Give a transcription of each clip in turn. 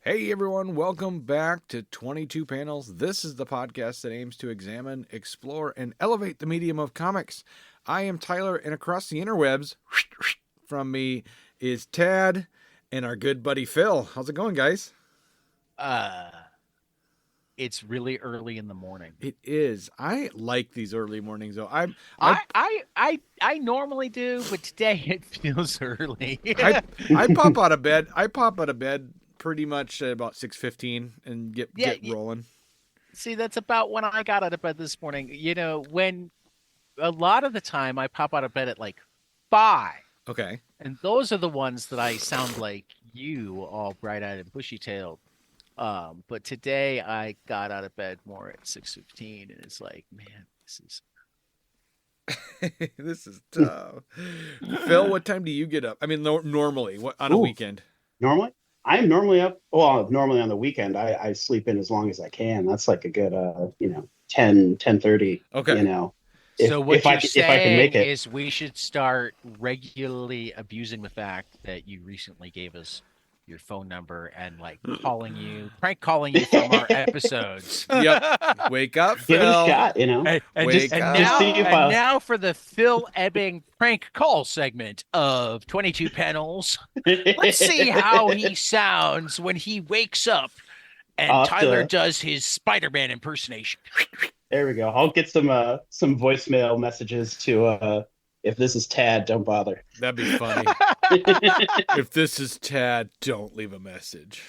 Hey everyone, welcome back to 22 Panels. This is the podcast that aims to examine, explore, and elevate the medium of comics. I am Tyler, and across the interwebs from me is Tad and our good buddy Phil. How's it going, guys? Uh, it's really early in the morning. It is. I like these early mornings though. I I normally do, but today it feels early. I I pop out of bed. I pop out of bed pretty much at about 6:15 and get Yeah, get rolling. see, that's about when I got out of bed this morning. When a lot of the time I pop out of bed at like 5, Okay. and those are the ones that I sound like you, all bright-eyed and bushy-tailed. But today I got out of bed more at 6:15, and it's like, man, this is This is tough. Phil, what time do you get up? I mean, normally, what on a Ooh, weekend? normally I'm normally up. Well, normally on the weekend I sleep in as long as I can. That's like a good 10:30. Okay. So what you're If I can make saying it. is we should start regularly abusing the fact that you recently gave us your phone number and like prank calling you from our episodes. Yep. Wake up, Give it a Phil. shot, And Wake just see if up. and I now for the Phil Ebbing prank call segment of 22 panels. Let's see how he sounds when he wakes up and I'll have Tyler to. does his Spider-Man impersonation. There we go. I'll get some voicemail messages to if this is Tad, don't bother. That'd be funny. If this is Tad, don't leave a message.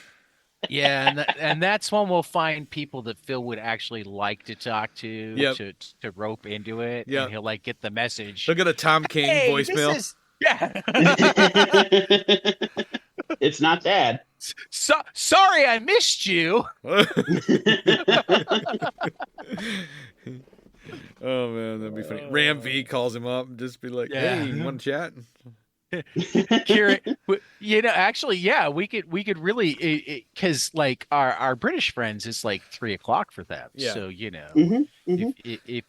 Yeah, and that's when we'll find people that Phil would actually like to talk to Yep. to rope into it, and Yep. he'll like get the message. Look at a Tom King Hey, this voicemail. is yeah. It's not Tad. Sorry, I missed you. Oh man, that'd be funny. Ram V calls him up and just be like, "Hey, you Yeah. want to chat?" Kieran, actually, yeah, we could really because like our British friends, it's like 3 o'clock for them. Yeah. So hmm if hmm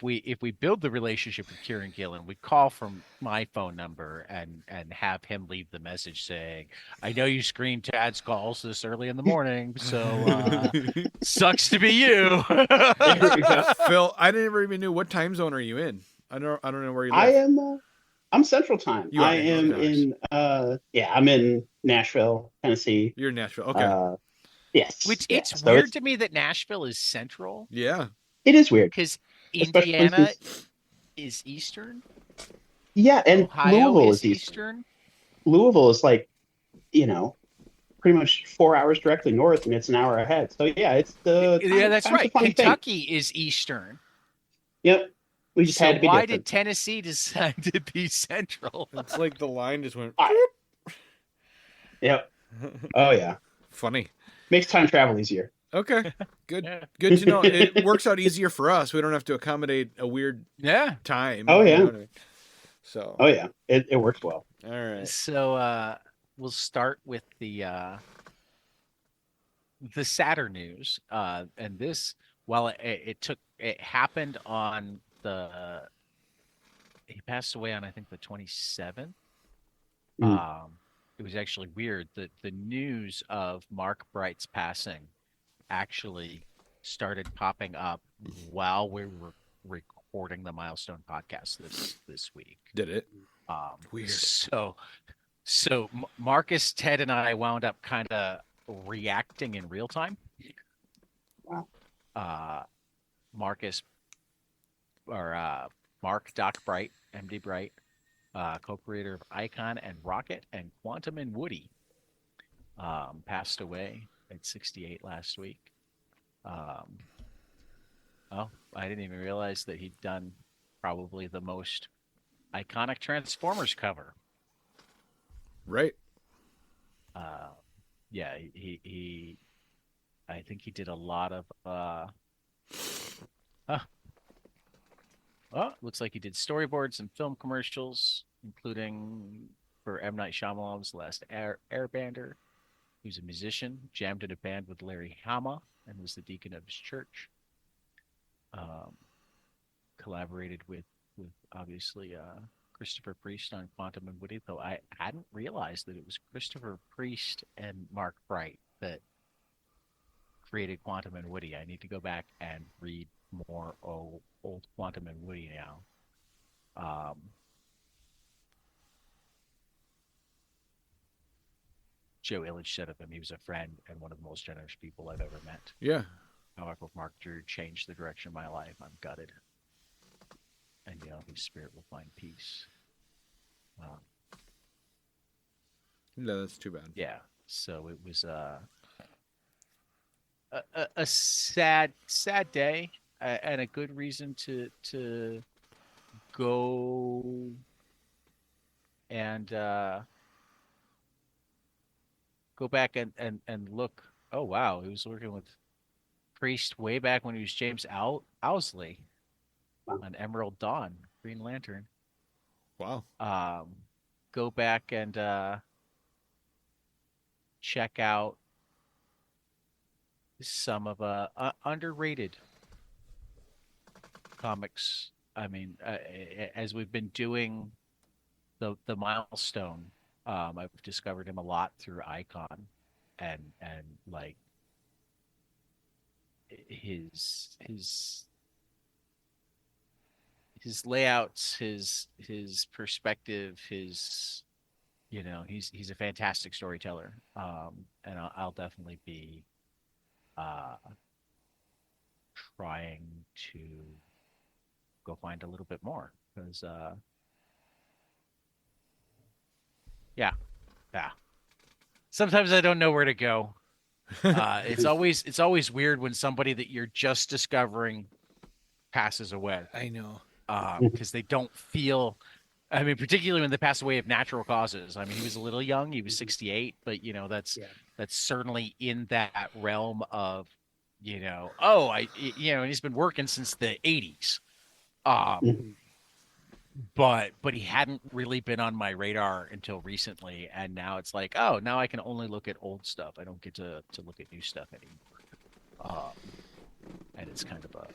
if we build the relationship with Kieran Gillen, we call from my phone number and have him leave the message saying, "I know you screen Tad's calls this early in the morning, so sucks to be you." There we go. Phil, I never even knew what time zone are you in. I don't know where you I live. am. I'm Central Time. You I are. am Okay. in. Yeah, I'm in Nashville, Tennessee. You're in Nashville. Okay. Yes. Which Yeah. it's So weird to me that Nashville is central Yeah. it is weird, because especially Indiana since is eastern, yeah, and Ohio is Eastern. Louisville is like you know pretty much 4 hours directly north, and it's an hour ahead. So yeah, it's the Yeah, that's time's a right. funny thing. Kentucky is Eastern. Yep. We just So had to be why did different. Tennessee decide to be central? It's like the line just went. All right. Yep. Oh yeah. Funny. Makes time travel easier. Okay. Good. Yeah. Good to know. It works out easier for us. We don't have to accommodate a weird Yeah. time. Oh You know yeah. what I mean? So. Oh yeah. It works well. All right. So we'll start with the sadder news. And this, while it happened on he passed away on I think the 27th. Mm. It was actually weird that the news of Mark Bright's passing actually started popping up while we were recording the Milestone podcast this week. Did it? Weird. Weird. So Marcus, Ted, and I wound up kind of reacting in real time. Wow. Marcus or Mark Doc Bright, MD Bright, co-creator of Icon and Rocket and Quantum and Woody, passed away at 68 last week. Oh, I didn't even realize that he'd done probably the most iconic Transformers cover. Right. Yeah, he I think he did a lot of looks like he did storyboards and film commercials, including for M. Night Shyamalan's Last Airbender. He was a musician, jammed in a band with Larry Hama, and was the deacon of his church. Collaborated with obviously Christopher Priest on Quantum and Woody, though I hadn't realized that it was Christopher Priest and Mark Bright that created Quantum and Woody. I need to go back and read more old Quantum and Woody now. Joe Illich said of him, he was a friend and one of the most generous people I've ever met. Yeah. However, Mark Drew changed the direction of my life. I'm gutted. And, his spirit will find peace. No, that's too bad. Yeah. So it was a sad day and a good reason to go and go back and look. Oh, wow. He was working with Priest way back when he was James Owsley on Emerald Dawn, Green Lantern. Wow. Go back and check out some of underrated comics. I mean, as we've been doing the milestone, I've discovered him a lot through Icon, and like his layouts, his perspective, he's a fantastic storyteller. And I'll definitely be trying to go find a little bit more because yeah. Sometimes I don't know where to go. It's always weird when somebody that you're just discovering passes away. I know. Because they don't feel. I mean, particularly when they pass away of natural causes. I mean, he was a little young. He was 68, but that's certainly in that realm of, and he's been working since the 80s. But he hadn't really been on my radar until recently, and now it's like, oh, now I can only look at old stuff. I don't get to look at new stuff anymore. And it's kind of a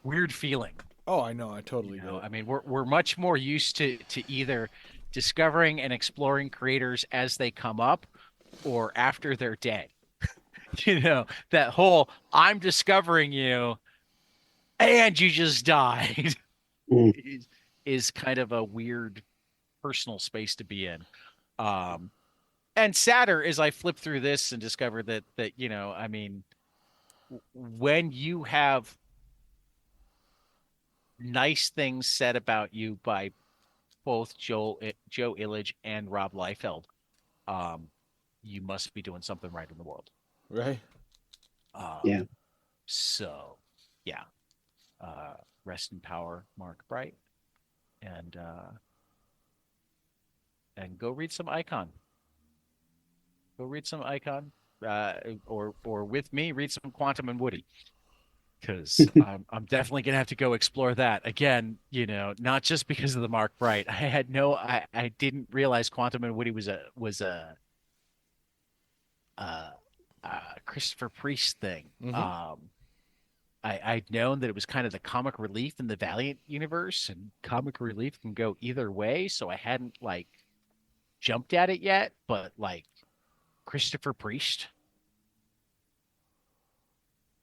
weird feeling. Oh, I know. I totally know. I mean, we're much more used to either discovering and exploring creators as they come up or after they're dead. That whole I'm discovering you and you just died is kind of a weird personal space to be in. And sadder as I flip through this and discover that I mean, when you have nice things said about you by both Joe Illich and Rob Liefeld, you must be doing something right in the world. Right. Yeah. So, yeah. Rest in power, Mark Bright, and go read some Icon. Go read some Icon, or with me, read some Quantum and Woody. Because I'm definitely gonna have to go explore that again. Not just because of the Mark Bright. I didn't realize Quantum and Woody was a Christopher Priest thing. Mm-hmm. I'd known that it was kind of the comic relief in the Valiant universe, and comic relief can go either way. So I hadn't jumped at it yet, but Christopher Priest.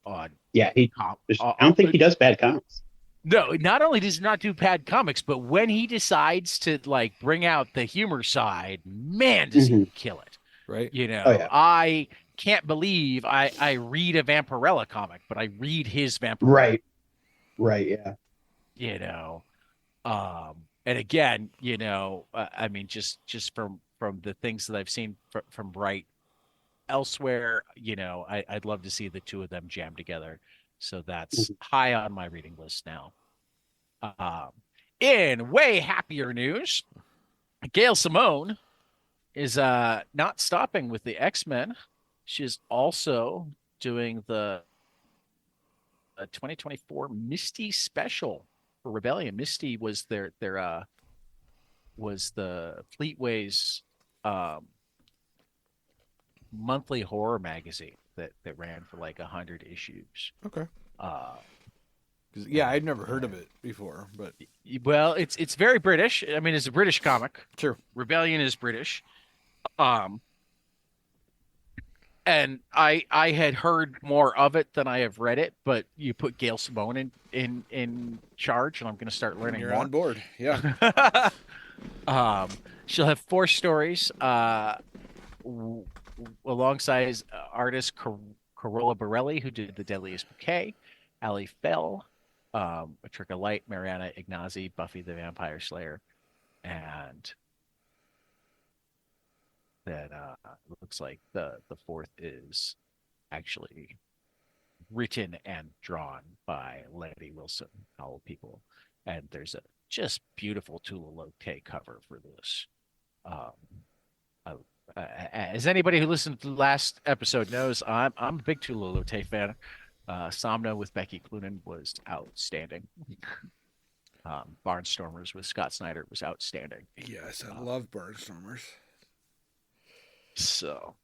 I don't think he does bad comics. No, not only does he not do bad comics, but when he decides to bring out the humor side, man, does he kill it. Right. I can't believe I read a Vampirella comic, but I read his Vampirella. Right. Yeah. And again, I mean, just from the things that I've seen from Bright elsewhere, I'd love to see the two of them jam together. So that's high on my reading list now. In way happier news, Gail Simone is not stopping with the X-Men. She's also doing the 2024 Misty special for Rebellion. Misty was their was the Fleetway's monthly horror magazine that ran for 100 issues. Okay. I'd never heard of it before, but well, it's very British. I mean, it's a British comic. Sure. Rebellion is British. and I had heard more of it than I have read it, but you put Gail Simone in charge, and I'm going to start learning You're more. on board. Yeah. She'll have 4 stories alongside artist Carola Borelli, who did The Deadliest Bouquet, Ali Fell, A Trick of Light, Mariana Ignazi, Buffy the Vampire Slayer, and then it looks like the 4th is actually written and drawn by Letty Wilson, Owl People, and there's a just beautiful Tula Lotay cover for this. I, as anybody who listened to the last episode knows, I'm a big Tula Lotay fan. Somno with Becky Cloonan was outstanding. Barnstormers with Scott Snyder was outstanding. Yes, I love Barnstormers. So,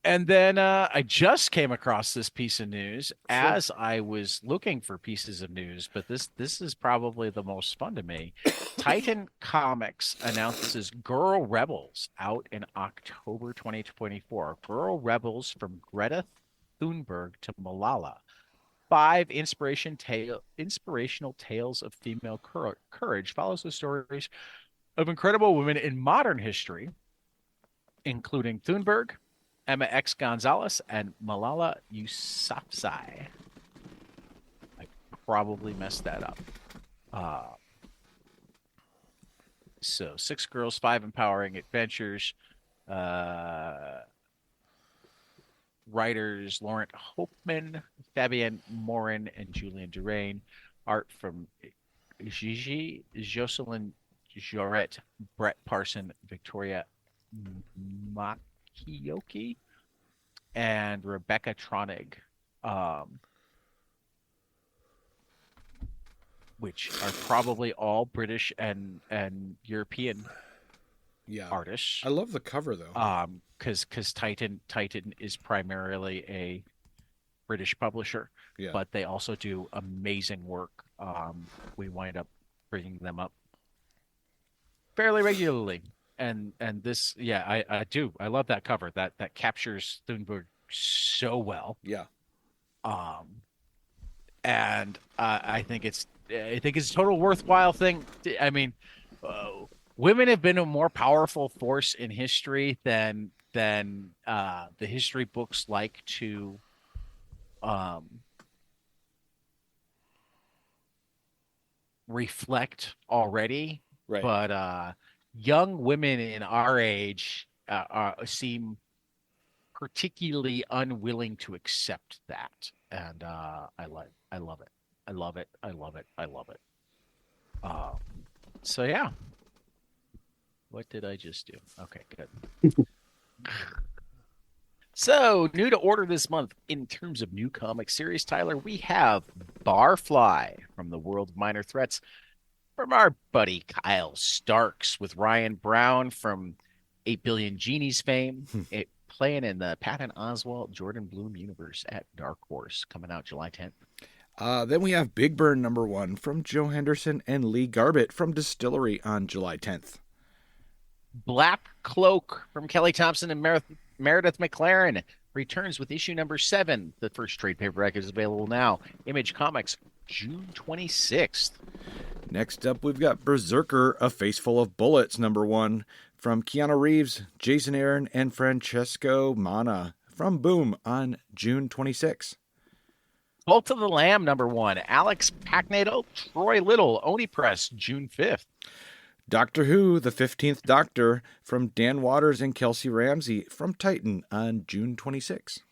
and then I just came across this piece of news as I was looking for pieces of news, but this is probably the most fun to me. Titan Comics announces Girl Rebels out in October 2024. Girl Rebels from Greta Thunberg to Malala. 5 inspirational tales of female courage follows the stories of incredible women in modern history, including Thunberg, Emma X. Gonzalez, and Malala Yousafzai. I probably messed that up. So 6 girls, 5 empowering adventures. Writers Laurent Hopeman, Fabienne Morin, and Julian Durain. Art from Gigi, Jocelyn Joret, Brett Parson, Victoria Makioki, and Rebecca Tronig, which are probably all British and European artists. I love the cover though. Because Titan is primarily a British publisher, but they also do amazing work. We wind up bringing them up fairly regularly. And this, I do. I love that cover. That captures Thunberg so well. Yeah. And I think it's a total worthwhile thing. I mean, women have been a more powerful force in history than the history books like to reflect already. Right. But young women in our age seem particularly unwilling to accept that, and I love it. I love it. I love it. I love it. So yeah. What did I just do? Okay, good. So, new to order this month in terms of new comic series, Tyler, we have Barfly from the World of Minor Threats from our buddy Kyle Starks, with Ryan Brown from 8 Billion Genies fame, playing in the Patton Oswalt, Jordan Bloom universe at Dark Horse, coming out July 10th. Then we have Big Burn #1 from Joe Henderson and Lee Garbett from Distillery on July 10th. Black Cloak from Kelly Thompson and Meredith McLaren returns with issue #7. The first trade paperback is available now. Image Comics, June 26th. Next up, we've got Berserker, A Face Full of Bullets #1 from Keanu Reeves, Jason Aaron, and Francesco Mana from Boom on June 26th. Cult of the Lamb #1, Alex Pacnato, Troy Little, Oni Press, June 5th. Doctor Who, The 15th Doctor from Dan Waters and Kelsey Ramsey from Titan on June 26th.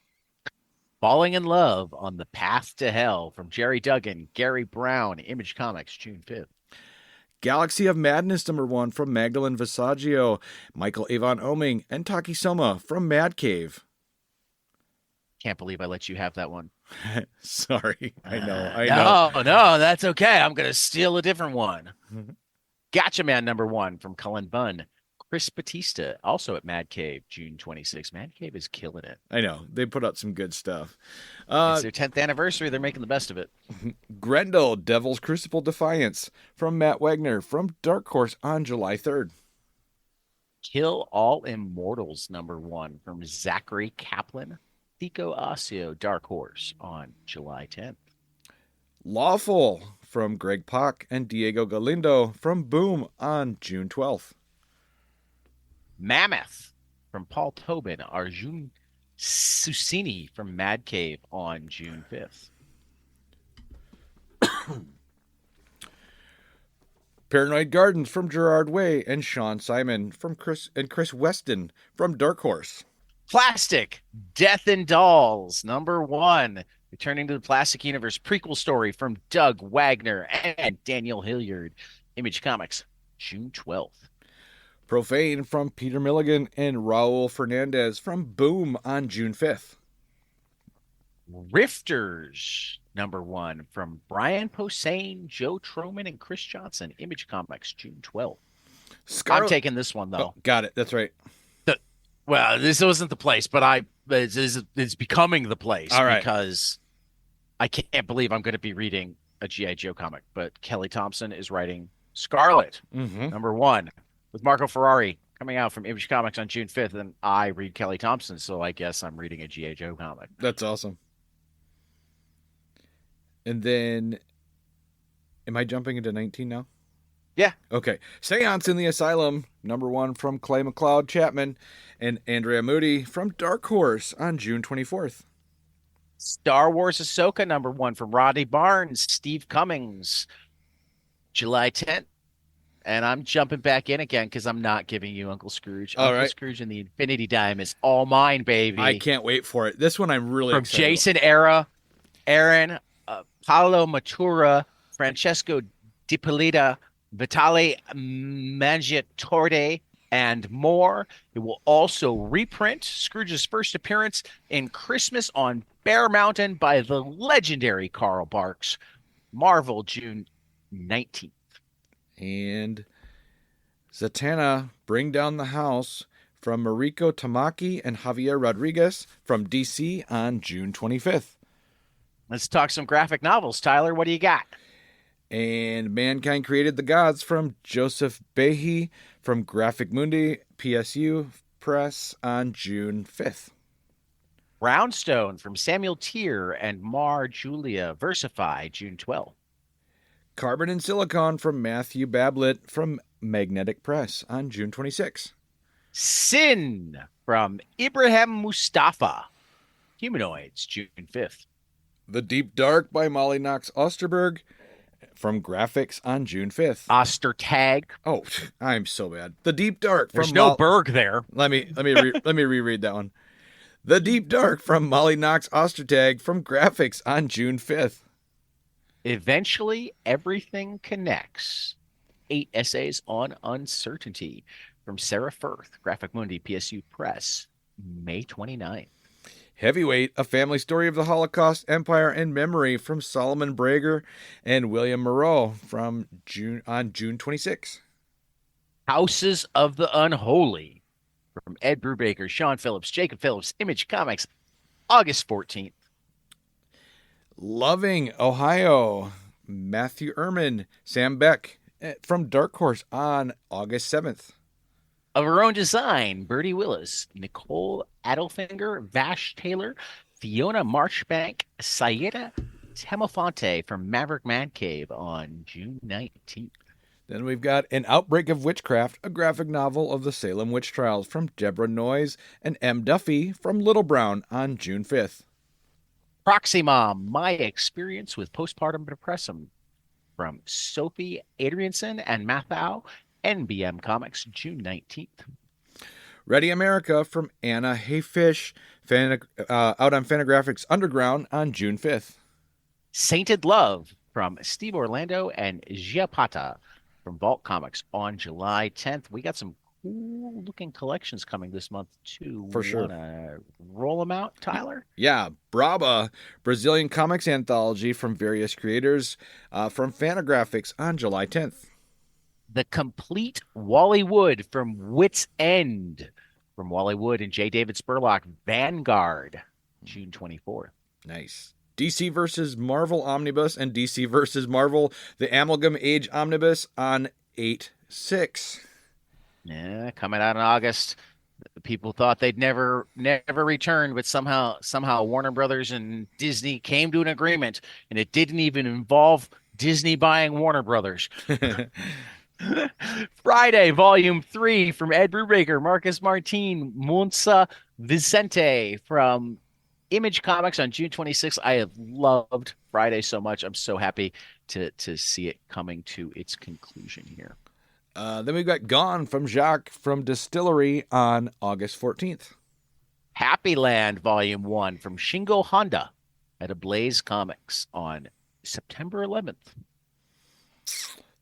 Falling in Love on the Path to Hell from Jerry Duggan, Gary Brown, Image Comics, June 5th. Galaxy of Madness #1 from Magdalene Visaggio, Michael Avon Oming, and Taki Soma from Mad Cave. Can't believe I let you have that one. Sorry, I know. No, that's okay. I'm going to steal a different one. Gotcha Man #1 from Cullen Bunn. Chris Batista, also at Mad Cave, June 26th. Mad Cave is killing it. I know. They put out some good stuff. It's their 10th anniversary. They're making the best of it. Grendel, Devil's Crucible Defiance from Matt Wagner from Dark Horse on July 3rd. Kill All Immortals #1 from Zachary Kaplan, Thico Ossio, Dark Horse on July 10th. Lawful from Greg Pak and Diego Galindo from Boom on June 12th. Mammoth from Paul Tobin, Arjun Susini from Mad Cave on June 5th. Paranoid Gardens from Gerard Way and Sean Simon from Chris Weston from Dark Horse. Plastic Death and Dolls #1, returning to the Plastic Universe prequel story from Doug Wagner and Daniel Hilliard. Image Comics, June 12th. Profane from Peter Milligan and Raul Fernandez from Boom on June 5th. Rifters #1 from Brian Posehn, Joe Troman, and Chris Johnson. Image Comics, June 12th. I'm taking this one, though. Oh, got it. That's right. Well, this wasn't the place, but it's becoming the place. All right. Because I can't believe I'm going to be reading a G.I. Joe comic, but Kelly Thompson is writing Scarlet, #1, with Marco Ferrari, coming out from Image Comics on June 5th, and I read Kelly Thompson, so I guess I'm reading a G.I. Joe comic. That's awesome. And then, am I jumping into 19 now? Yeah. Okay. Seance in the Asylum, #1 from Clay McLeod Chapman and Andrea Moody from Dark Horse on June 24th. Star Wars Ahsoka #1 from Rodney Barnes, Steve Cummings, July 10th. And I'm jumping back in again because I'm not giving you Uncle Scrooge. All Uncle right. Scrooge and the Infinity Dime is all mine, baby. I can't wait for it. This one I'm really from excited Jason Era, Aaron, Paolo Matura, Francesco Di Vitali Mangiatore, and more. It will also reprint Scrooge's first appearance in Christmas on Bear Mountain by the legendary Carl Barks. Marvel, June 19th. And Zatanna, Bring Down the House from Mariko Tamaki and Javier Rodriguez from DC on June 25th. Let's talk some graphic novels. Tyler, what do you got? And Mankind Created the Gods from Joseph Behe from Graphic Mundi, PSU Press on June 5th. Brownstone from Samuel Tier and Mar Julia Versify, June 12th. Carbon and Silicon from Matthew Bablett from Magnetic Press on June 26th. Sin from Ibrahim Mustafa, Humanoids, June 5th. The Deep Dark by Molly Knox Osterberg from Graphics on June 5th. Ostertag. Oh, I'm so bad. The Deep Dark from There's no Berg there. Let me reread that one. The Deep Dark from Molly Knox Ostertag from Graphics on June 5th. Eventually, Everything Connects. 8 essays on uncertainty from Sarah Firth, Graphic Mundi, PSU Press, May 29th. Heavyweight, A Family Story of the Holocaust, Empire, and Memory from Solomon Brager and William Moreau from on June 26th. Houses of the Unholy from Ed Brubaker, Sean Phillips, Jacob Phillips, Image Comics, August 14th. Loving, Ohio, Matthew Ehrman, Sam Beck from Dark Horse on August 7th. Of Her Own Design, Bertie Willis, Nicole Adelfinger, Vash Taylor, Fiona Marchbank, Sayeda Temofonte from Maverick Man Cave on June 19th. Then we've got An Outbreak of Witchcraft, a graphic novel of the Salem Witch Trials from Deborah Noyes and M. Duffy from Little Brown on June 5th. Proxima, My Experience with Postpartum Depression from Sophie Adrianson and Mathau, NBM Comics, June 19th. Ready America from Anna Hayfish, out on Fantagraphics Underground on June 5th. Sainted Love from Steve Orlando and Giapata from Vault Comics on July 10th. We got some cool looking collections coming this month too. For sure. Wanna roll them out, Tyler? Yeah, Braba, Brazilian Comics Anthology from various creators from Fantagraphics on July 10th. The Complete Wally Wood from Wits End from Wally Wood and J. David Spurlock, Vanguard, June 24th. Nice. DC versus Marvel Omnibus and DC versus Marvel, the Amalgam Age Omnibus on 8/6. Yeah, coming out in August. People thought they'd never return, but somehow Warner Brothers and Disney came to an agreement, and it didn't even involve Disney buying Warner Brothers. Friday, Volume 3 from Ed Brubaker, Marcus Martin, Monza Vicente from Image Comics on June 26th. I have loved Friday so much. I'm so happy to see it coming to its conclusion here. Then we've got Gone from Jacques from Distillery on August 14th. Happy Land Volume 1 from Shingo Honda at Ablaze Comics on September 11th.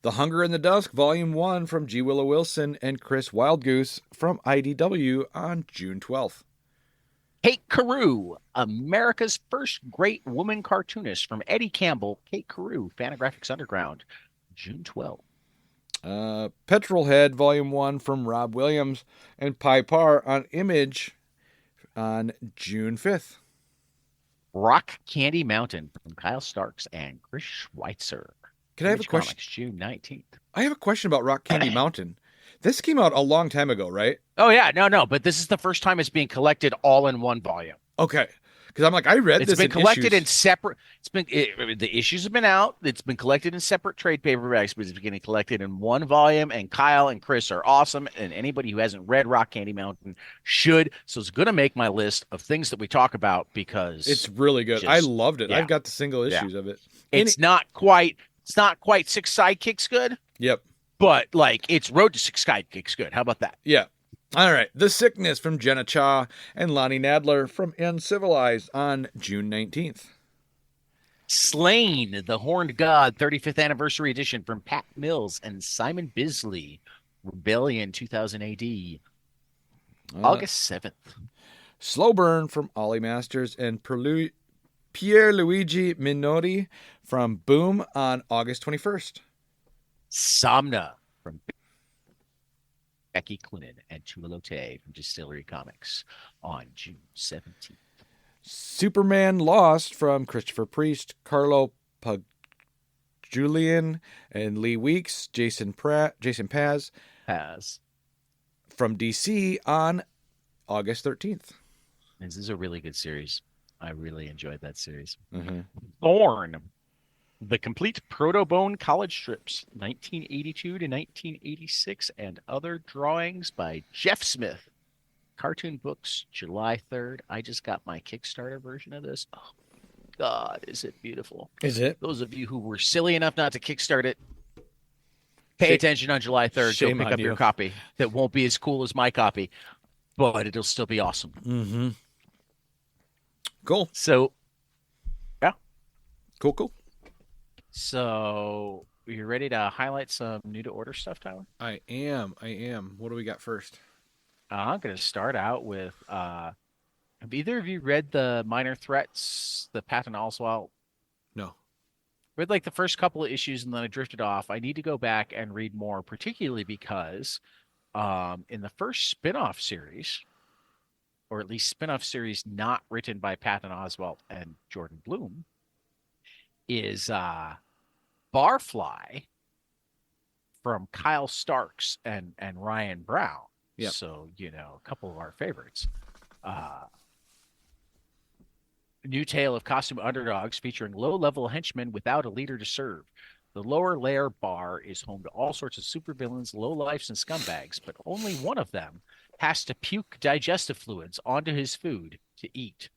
The Hunger in the Dusk Volume 1 from G. Willow Wilson and Chris Wildgoose from IDW on June 12th. Kate Carew, America's first great woman cartoonist from Eddie Campbell. Kate Carew, Fantagraphics Underground, June 12th. Petrolhead Volume 1 from Rob Williams and Pi Par on Image on June 5th. Rock Candy Mountain from Kyle Starks and Chris Schweitzer. Can I have a question? Comics, June 19th. I have a question about Rock Candy Mountain. This came out a long time ago, right? Oh, yeah. No. But this is the first time it's being collected all in one volume. Okay. Because I'm like, I read this. It's been collected in separate. The issues have been out. It's been collected in separate trade paperbacks, but it's getting collected in one volume. And Kyle and Chris are awesome. And anybody who hasn't read Rock Candy Mountain should. So it's going to make my list of things that we talk about because it's really good. I loved it. Yeah. I've got the single issues of it. It's not quite Six Sidekicks good. Yep. But like it's Road to Six Sidekicks good. How about that? Yeah. All right. The Sickness from Jenna Cha and Lonnie Nadler from Uncivilized on June 19th. Slain, the Horned God, 35th Anniversary Edition from Pat Mills and Simon Bisley. Rebellion 2000 AD. August 7th. Slow Burn from Ollie Masters and Pierluigi Minotti from Boom on August 21st. Somna from Becky Clinton and Tuilote from Distillery Comics on June 17th. Superman Lost from Christopher Priest, Carlo Julian and Lee Weeks, Jason Paz from DC on August 13th. This is a really good series. I really enjoyed that series. Mm-hmm. Thorn, the complete Proto-Bone College Strips, 1982 to 1986, and other drawings by Jeff Smith. Cartoon Books, July 3rd. I just got my Kickstarter version of this. Oh, God, is it beautiful. Is it? Those of you who were silly enough not to Kickstart it, pay attention on July 3rd. Go pick up your copy. That won't be as cool as my copy, but it'll still be awesome. Mm-hmm. Cool. So, yeah. Cool. So, you ready to highlight some new to order stuff, Tyler? I am. What do we got first? I'm going to start out with, have either of you read the Minor Threats, the Patton Oswalt? No. Read like the first couple of issues and then I drifted off. I need to go back and read more, particularly because in the first spin-off series, or at least spin-off series not written by Patton Oswalt and Jordan Bloom, is Barfly from Kyle Starks and Ryan Brown. Yep. So, a couple of our favorites. New tale of costume underdogs featuring low-level henchmen without a leader to serve. The lower layer bar is home to all sorts of supervillains, lowlifes, and scumbags, but only one of them has to puke digestive fluids onto his food to eat.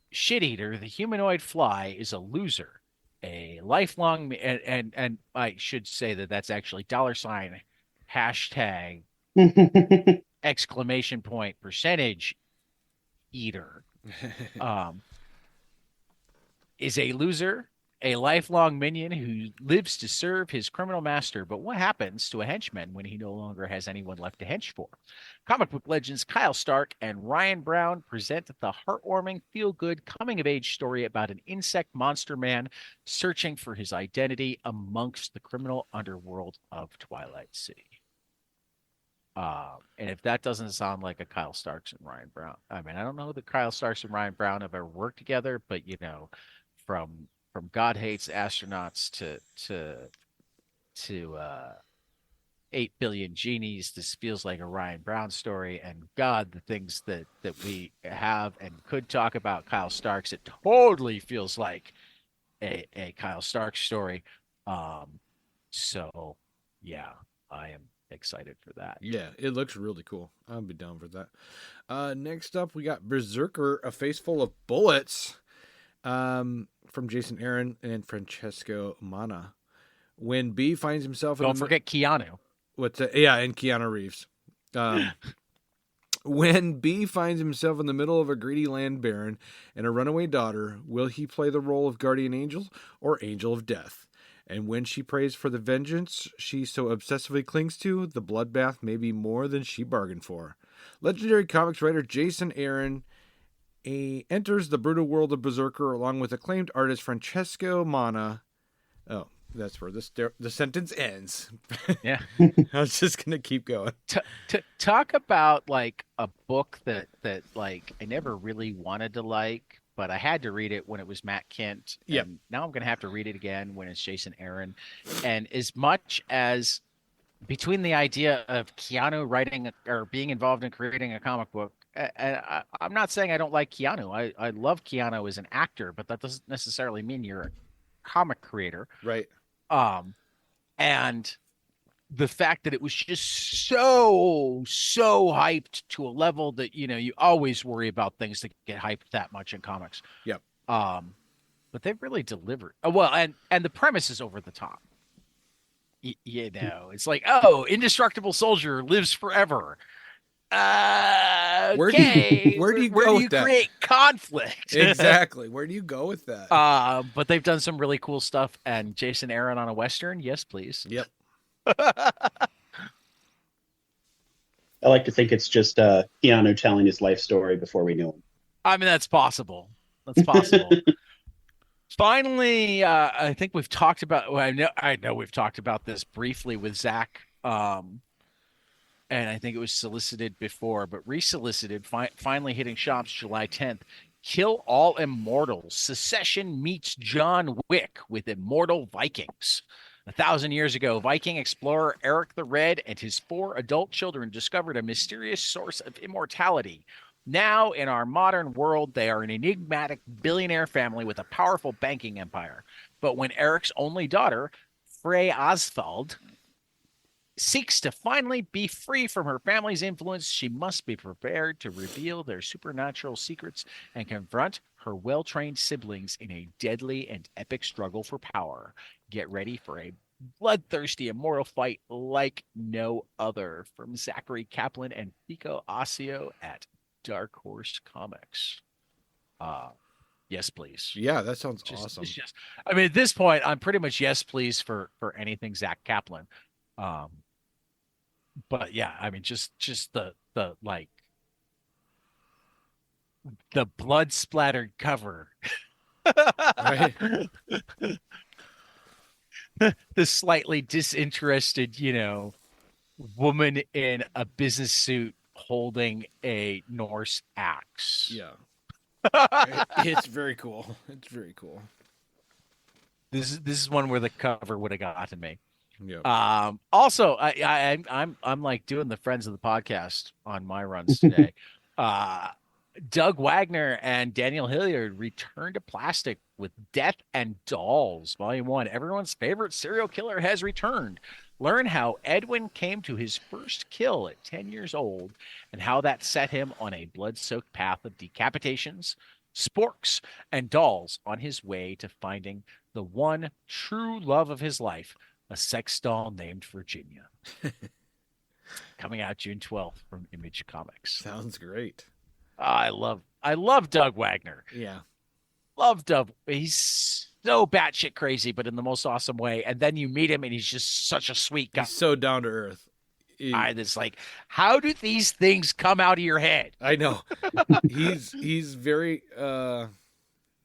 Shit Eater, the humanoid fly, is a loser, a lifelong, and I should say that that's actually $ hashtag exclamation point percentage eater, is a loser, a lifelong minion who lives to serve his criminal master. But what happens to a henchman when he no longer has anyone left to hench for? Comic book legends Kyle Stark and Ryan Brown present the heartwarming, feel-good, coming-of-age story about an insect monster man searching for his identity amongst the criminal underworld of Twilight City. And if that doesn't sound like a Kyle Starks and Ryan Brown, I mean, I don't know that Kyle Starks and Ryan Brown have ever worked together, but from God Hates Astronauts to 8 billion genies. This feels like a Ryan Brown story. And God, the things that we have and could talk about Kyle Starks, it totally feels like a Kyle Starks story. So yeah, I am excited for that. Yeah, it looks really cool. I'll be down for that. Next up, we got Berserker, A Face Full of Bullets, from Jason Aaron and Francesco Mana. When B finds himself Don't forget Keanu. And Keanu Reeves. When B finds himself in the middle of a greedy land baron and a runaway daughter, will he play the role of guardian angel or angel of death? And when she prays for the vengeance she so obsessively clings to, the bloodbath may be more than she bargained for. Legendary comics writer Jason Aaron enters the brutal world of Berserker along with acclaimed artist Francesco Mana. Oh, that's where the sentence ends. Yeah. I was just going to keep going. To talk about like a book that like I never really wanted to like, but I had to read it when it was Matt Kent. Yep. And now I'm going to have to read it again when it's Jason Aaron. And as much as between the idea of Keanu writing or being involved in creating a comic book, and I'm not saying I don't like Keanu. I love Keanu as an actor, but that doesn't necessarily mean you're a comic creator. Right. And the fact that it was just so hyped to a level that, you know, you always worry about things that get hyped that much in comics. Yep. But they've really delivered. Well, and the premise is over the top. You know, it's like, oh, indestructible soldier lives forever. Where do you create conflict? Exactly. Where do you go with that? But they've done some really cool stuff. And Jason Aaron on a Western, yes, please. Yep. I like to think it's just Keanu telling his life story before we knew him. I mean, that's possible. That's possible. Finally, I think we've talked about. Well, I know we've talked about this briefly with Zach, and I think it was solicited before, but resolicited. Finally hitting shops July 10th. Kill All Immortals. Secession meets John Wick with Immortal Vikings. 1,000 years ago, Viking explorer Eric the Red and his 4 adult children discovered a mysterious source of immortality. Now, in our modern world, they are an enigmatic billionaire family with a powerful banking empire. But when Eric's only daughter, Frey Oswald, seeks to finally be free from her family's influence, she must be prepared to reveal their supernatural secrets and confront her well-trained siblings in a deadly and epic struggle for power. Get ready for a bloodthirsty immortal fight like no other. From Zachary Kaplan and Pico Asio at Dark Horse Comics. Yes, please. Yeah, that sounds awesome. Just, I mean, at this point, I'm pretty much yes, please for anything Zach Kaplan. But yeah, I mean, just the like the blood splattered cover. Right. The slightly disinterested, you know, woman in a business suit holding a Norse axe. Yeah. It's very cool. It's very cool. This is one where the cover would have gotten me. Yeah. Also, I'm like doing the friends of the podcast on my runs today. Doug Wagner and Daniel Hilliard return to plastic with Death and Dolls, Volume 1. Everyone's favorite serial killer has returned. Learn how Edwin came to his first kill at 10 years old and how that set him on a blood-soaked path of decapitations, sporks, and dolls on his way to finding the one true love of his life, a sex doll named Virginia. Coming out June 12th from Image Comics. Sounds great. I love Doug Wagner. Yeah. Love Doug. He's so batshit crazy, but in the most awesome way. And then you meet him and he's just such a sweet guy. He's so down to earth. It's like, how do these things come out of your head? I know. He's very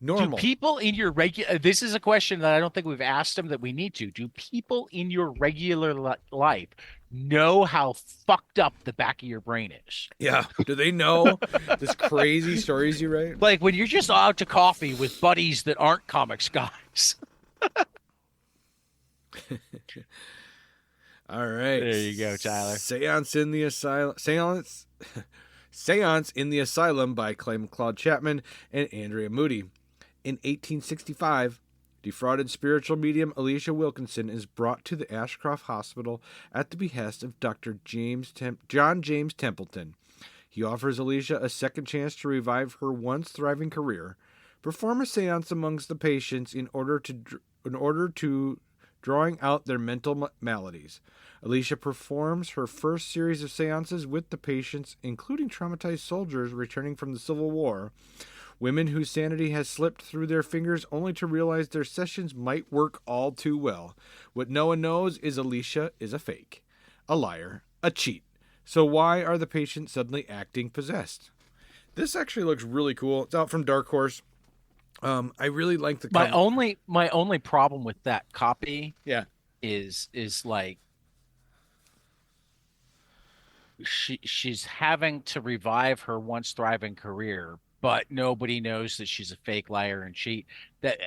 normal. Do people in your regular, this is a question that I don't think we've asked him that we need to. Do people in your regular life know how fucked up the back of your brain is? Yeah. Do they know this crazy stories you write? Like when you're just out to coffee with buddies that aren't comics guys. All right. There you go, Tyler. Seance in the Asylum. Seance in the Asylum by Clay McLeod Chapman and Andrea Moody. In 1865, defrauded spiritual medium Alicia Wilkinson is brought to the Ashcroft Hospital at the behest of Dr. John James Templeton. He offers Alicia a second chance to revive her once thriving career, perform a seance amongst the patients in order to drawing out their mental maladies. Alicia performs her first series of seances with the patients, including traumatized soldiers returning from the Civil War, women whose sanity has slipped through their fingers only to realize their sessions might work all too well. What no one knows is Alicia is a fake, a liar, a cheat. So why are the patients suddenly acting possessed? This actually looks really cool. It's out from Dark Horse. I really like the cover. My only problem with that copy Yeah. is like she's having to revive her once thriving career, but nobody knows that she's a fake liar and cheat. That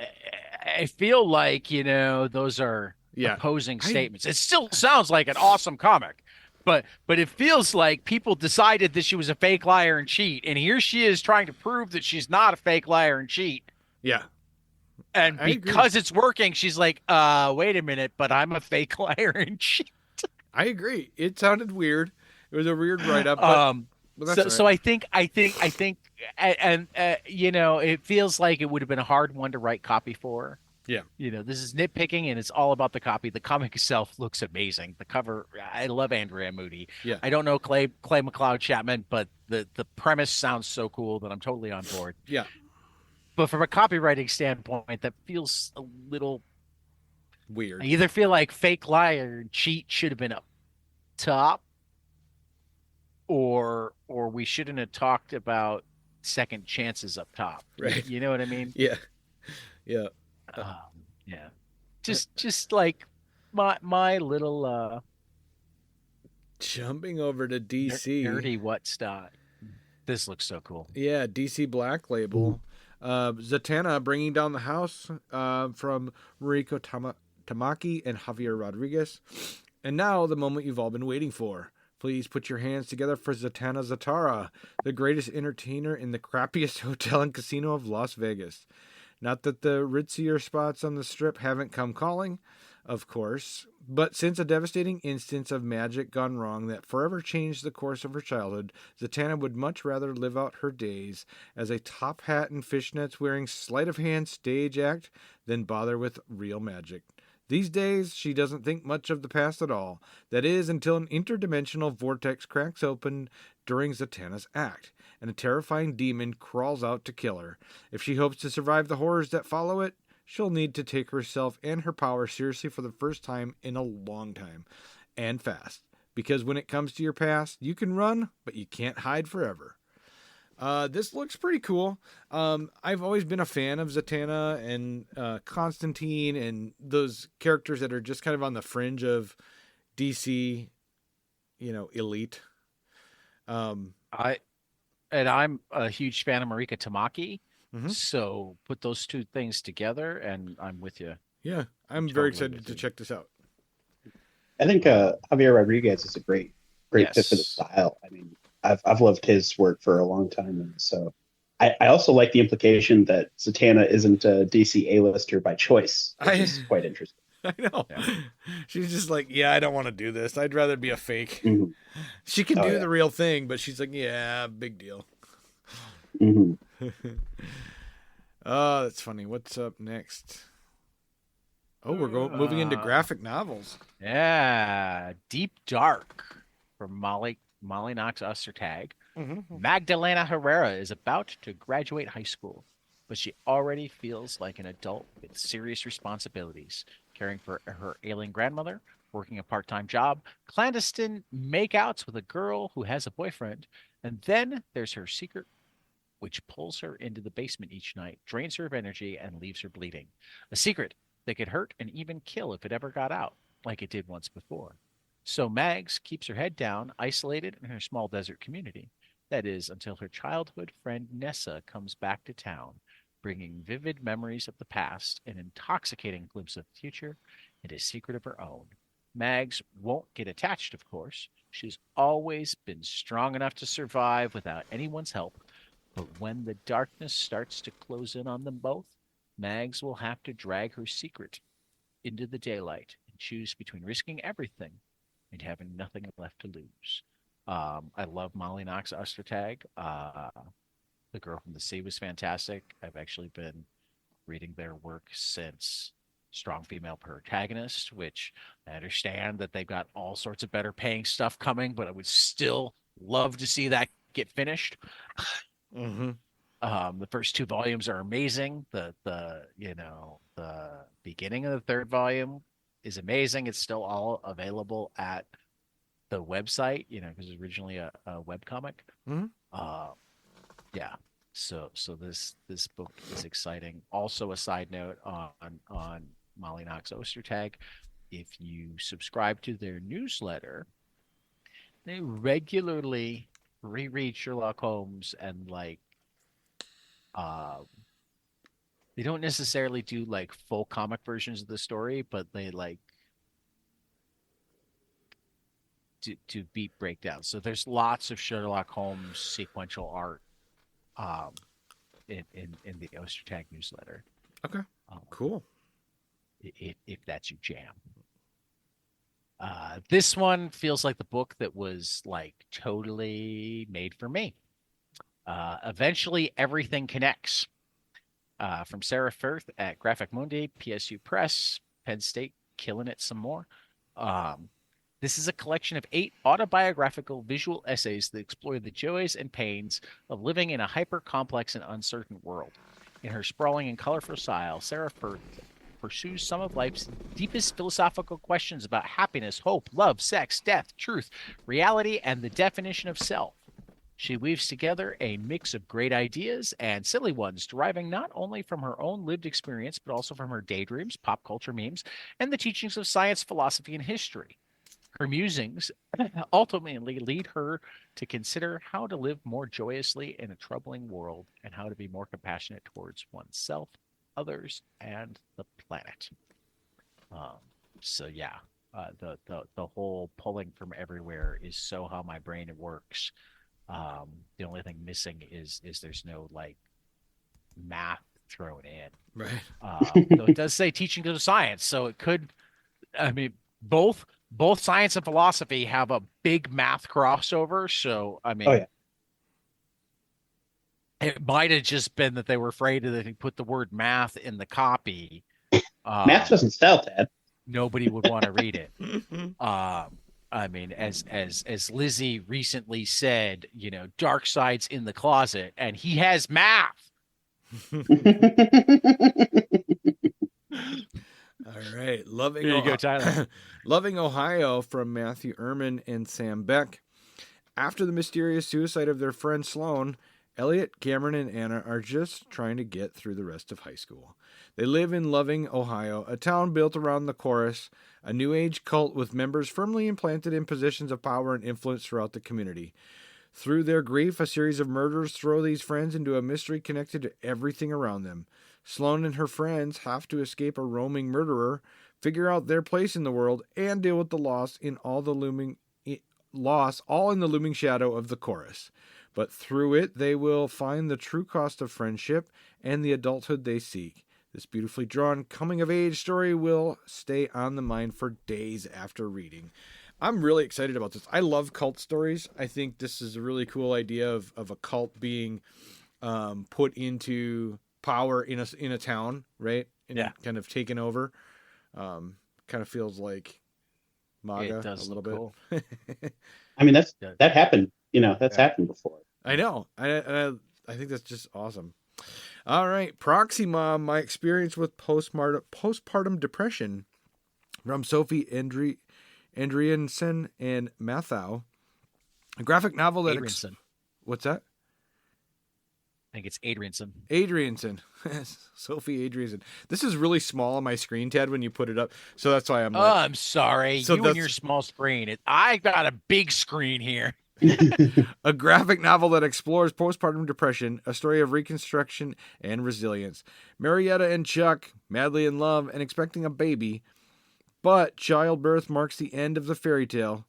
I feel like, those are opposing statements. It still sounds like an awesome comic, but it feels like people decided that she was a fake liar and cheat, and here she is trying to prove that she's not a fake liar and cheat. Yeah. And because it's working, she's like, wait a minute, but I'm a fake liar and cheat. I agree. It sounded weird. It was a weird write-up. So I think, and it feels like it would have been a hard one to write copy for. Yeah. This is nitpicking, and it's all about the copy. The comic itself looks amazing. The cover, I love Andrea Moody. Yeah. I don't know Clay McLeod Chapman, but the premise sounds so cool that I'm totally on board. Yeah. But from a copywriting standpoint, that feels a little weird. I either feel like fake liar and cheat should have been up top, or we shouldn't have talked about second chances up top. Right. You know what I mean? Yeah. Yeah. Yeah. Just like my little jumping over to DC. Nerdy Whatstop. This looks so cool. Yeah, DC Black Label. Zatanna bringing down the house from Mariko Tamaki and Javier Rodriguez. And now the moment you've all been waiting for. Please put your hands together for Zatanna Zatara, the greatest entertainer in the crappiest hotel and casino of Las Vegas. Not that the ritzier spots on the strip haven't come calling, of course, but since a devastating instance of magic gone wrong that forever changed the course of her childhood, Zatanna would much rather live out her days as a top hat and fishnets wearing sleight of hand stage act than bother with real magic. These days, she doesn't think much of the past at all. That is, until an interdimensional vortex cracks open during Zatanna's act, and a terrifying demon crawls out to kill her. If she hopes to survive the horrors that follow it, she'll need to take herself and her power seriously for the first time in a long time, and fast. Because when it comes to your past, you can run, but you can't hide forever. This looks pretty cool. I've always been a fan of Zatanna and Constantine and those characters that are just kind of on the fringe of DC, elite. I'm a huge fan of Marika Tamaki. Mm-hmm. So put those two things together, and I'm with you. Yeah, I'm very excited to check this out. I think Javier Rodriguez is a great fit for the style. I mean, I've loved his work for a long time, and so I also like the implication that Zatanna isn't a DC A-lister by choice, which is quite interesting. I know. Yeah. She's just like, I don't want to do this. I'd rather be a fake. Mm-hmm. She can do the real thing, but she's like, big deal. Mm-hmm. Oh, that's funny. What's up next? Oh, we're moving into graphic novels. Yeah, Deep Dark from Molly Knox Ostertag. Mm-hmm. Magdalena Herrera is about to graduate high school, but she already feels like an adult with serious responsibilities, caring for her ailing grandmother, working a part-time job, clandestine makeouts with a girl who has a boyfriend, and then there's her secret, which pulls her into the basement each night, drains her of energy, and leaves her bleeding. A secret that could hurt and even kill if it ever got out, like it did once before. So Mags keeps her head down, isolated in her small desert community. That is, until her childhood friend Nessa comes back to town, bringing vivid memories of the past, an intoxicating glimpse of the future, and a secret of her own. Mags won't get attached, of course. She's always been strong enough to survive without anyone's help. But when the darkness starts to close in on them both, Mags will have to drag her secret into the daylight and choose between risking everything and having nothing left to lose. I love Molly Knox Ostertag. The Girl from the Sea was fantastic. I've actually been reading their work since Strong Female Protagonist, which I understand that they've got all sorts of better paying stuff coming, but I would still love to see that get finished. Mm-hmm. The first 2 volumes are amazing. The beginning of the 3rd volume is amazing. It's still all available at the website, because it's originally a webcomic. Mm-hmm. Yeah. So this book is exciting. Also, a side note on Molly Knox Ostertag, if you subscribe to their newsletter, they regularly reread Sherlock Holmes and they don't necessarily do full comic versions of the story, but they to beat breakdowns. So there's lots of Sherlock Holmes sequential art in the Ostertag newsletter. Okay. Cool. If that's your jam. This one feels like the book that was totally made for me. Eventually Everything Connects. From Sarah Firth at Graphic Mundi, PSU Press, Penn State, killing it some more. This is a collection of 8 autobiographical visual essays that explore the joys and pains of living in a hyper-complex and uncertain world. In her sprawling and colorful style, Sarah Firth pursues some of life's deepest philosophical questions about happiness, hope, love, sex, death, truth, reality, and the definition of self. She weaves together a mix of great ideas and silly ones, deriving not only from her own lived experience, but also from her daydreams, pop culture memes, and the teachings of science, philosophy, and history. Her musings ultimately lead her to consider how to live more joyously in a troubling world and how to be more compassionate towards oneself, others, and the planet. The whole pulling from everywhere is so how my brain works. The only thing missing is there's no math thrown in. Right. Though it does say teaching of science, so it could. I mean, both science and philosophy have a big math crossover. So I mean, Oh, yeah. It might have just been that they were afraid that if they put the word math in the copy, Math doesn't sell, Ted. nobody would want to read it. I mean, as Lizzie recently said, Darkseid's in the closet and he has math. All right. There you go, Tyler. Loving Ohio from Matthew Ehrman and Sam Beck. After the mysterious suicide of their friend Sloan, Elliot, Cameron, and Anna are just trying to get through the rest of high school. They live in Loving, Ohio, a town built around the chorus, a New Age cult with members firmly implanted in positions of power and influence throughout the community. Through their grief, a series of murders throw these friends into a mystery connected to everything around them. Sloan and her friends have to escape a roaming murderer, figure out their place in the world, and deal with the loss all in the looming shadow of the chorus. But through it, they will find the true cost of friendship and the adulthood they seek. This beautifully drawn coming-of-age story will stay on the mind for days after reading. I'm really excited about this. I love cult stories. I think this is a really cool idea of a cult being put into power in a town, right? And yeah. Kind of taken over. Kind of feels like MAGA a little bit. Cool. I mean, that happened. That's happened before. I know. I think that's just awesome. All right. Proxy Mom, my experience with postpartum depression from Sophie Andriansen and Mathau. A graphic novel that... What's that? I think it's Adrianson. Sophie Adrianson. This is really small on my screen, Ted, when you put it up. So that's why I'm I'm sorry. So you and your small screen. I got a big screen here. A graphic novel that explores postpartum depression, a story of reconstruction and resilience. Marietta and Chuck, madly in love and expecting a baby, But childbirth marks the end of the fairy tale.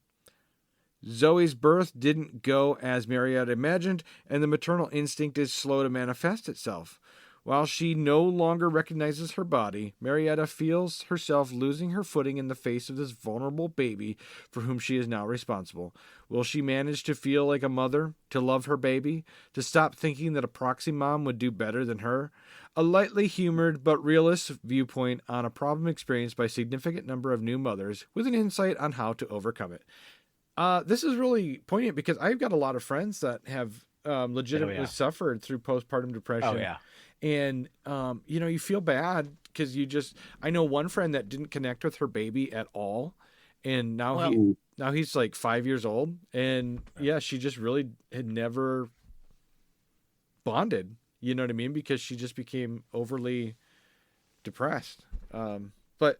Zoe's birth didn't go as Marietta imagined, and the maternal instinct is slow to manifest itself. While she no longer recognizes her body, Marietta feels herself losing her footing in the face of this vulnerable baby for whom she is now responsible. Will she manage to feel like a mother, to love her baby, to stop thinking that a proxy mom would do better than her? A lightly humored but realist viewpoint on a problem experienced by a significant number of new mothers with an insight on how to overcome it. This is really poignant because I've got a lot of friends that have legitimately suffered through postpartum depression. Oh, yeah. And, you feel bad because I know one friend that didn't connect with her baby at all. And now he's like 5 years old. And yeah, she just really had never bonded, you know what I mean? Because she just became overly depressed. But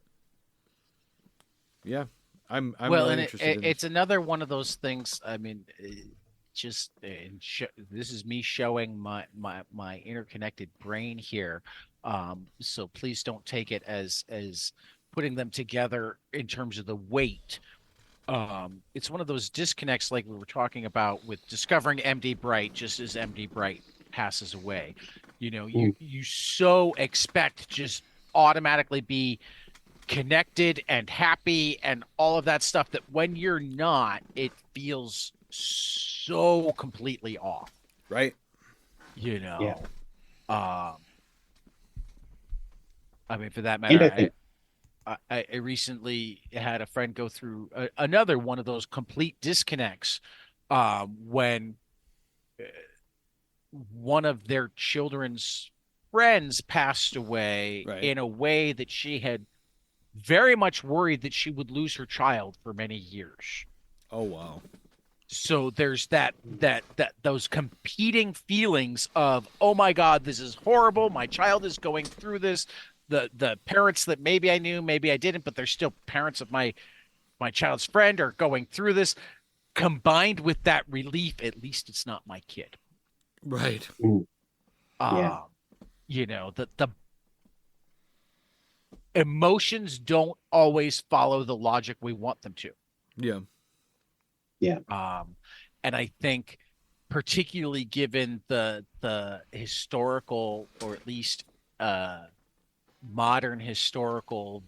yeah, I'm really interested. It's another one of those things. I mean, this is me showing my interconnected brain here. So please don't take it as putting them together in terms of the weight. It's one of those disconnects like we were talking about with discovering MD Bright just as MD Bright passes away. You so expect just automatically be connected and happy and all of that stuff that when you're not, it feels so completely off. Right. Yeah. I mean, for that matter, I recently had a friend go through another one of those complete disconnects when one of their children's friends passed away in a way that she had very much worried that she would lose her child for many years. Oh, wow. So there's those competing feelings of, oh my God, this is horrible. My child is going through this. The parents that maybe I knew, maybe I didn't, but they're still parents of my child's friend are going through this, combined with that relief. At least it's not my kid. Right. Yeah. The emotions don't always follow the logic we want them to. Yeah. Yeah. And I think particularly given the historical, or at least modern historical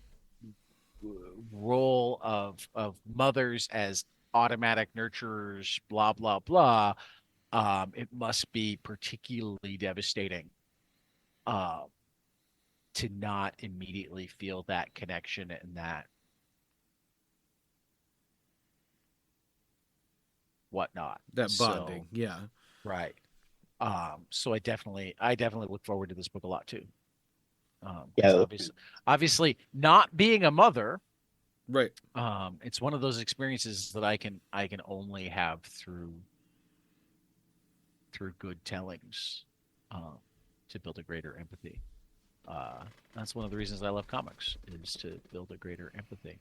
role of mothers as automatic nurturers, blah, blah, blah, it must be particularly devastating to not immediately feel that connection and that whatnot. That bonding. Yeah. Right. So I definitely look forward to this book a lot too. Obviously not being a mother, right. It's one of those experiences that I can only have through good tellings, to build a greater empathy. That's one of the reasons I love comics, is to build a greater empathy.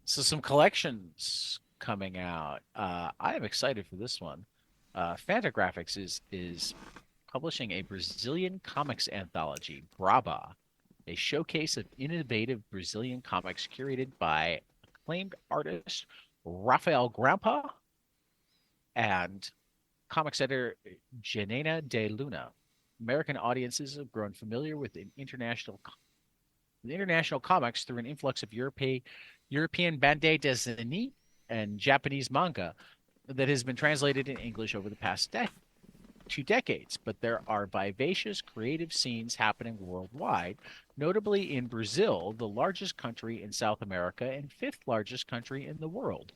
So some collections coming out. I am excited for this one. Fantagraphics is publishing a Brazilian comics anthology, Braba, a showcase of innovative Brazilian comics curated by acclaimed artist Rafael Grampa and comics editor Janena de Luna. American audiences have grown familiar with international comics through an influx of European bande dessinée and Japanese manga that has been translated in English over the past 2 decades. But there are vivacious creative scenes happening worldwide, notably in Brazil, the largest country in South America and 5th largest country in the world.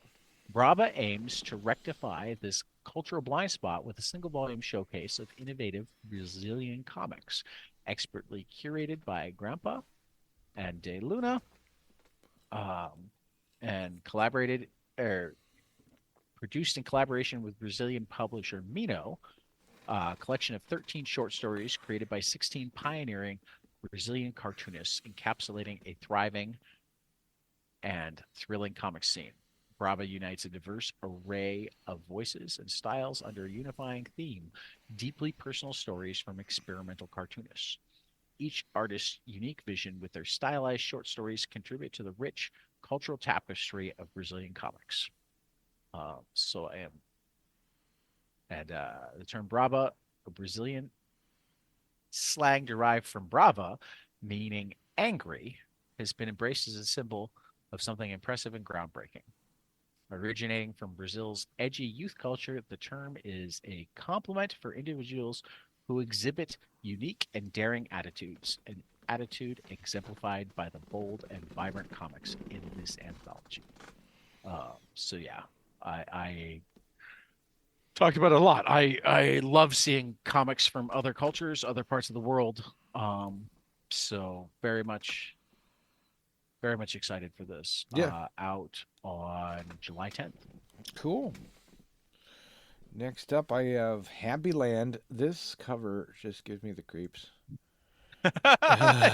Braba aims to rectify this cultural blind spot with a single volume showcase of innovative Brazilian comics, expertly curated by Grampa and De Luna, and produced in collaboration with Brazilian publisher Mino, a collection of 13 short stories created by 16 pioneering Brazilian cartoonists, encapsulating a thriving and thrilling comic scene. Braba unites a diverse array of voices and styles under a unifying theme, deeply personal stories from experimental cartoonists. each artist's unique vision with their stylized short stories contribute to the rich cultural tapestry of Brazilian comics. So I am, and the term brava, a Brazilian slang derived from brava, meaning angry, has been embraced as a symbol of something impressive and groundbreaking. Originating from Brazil's edgy youth culture, the term is a compliment for individuals who exhibit unique and daring attitudes, an attitude exemplified by the bold and vibrant comics in this anthology. So yeah, I talked about it a lot. I love seeing comics from other cultures, other parts of the world. So very much excited for this. Yeah. Out on July 10th. Cool. Next up, I have Happy Land. This cover just gives me the creeps. It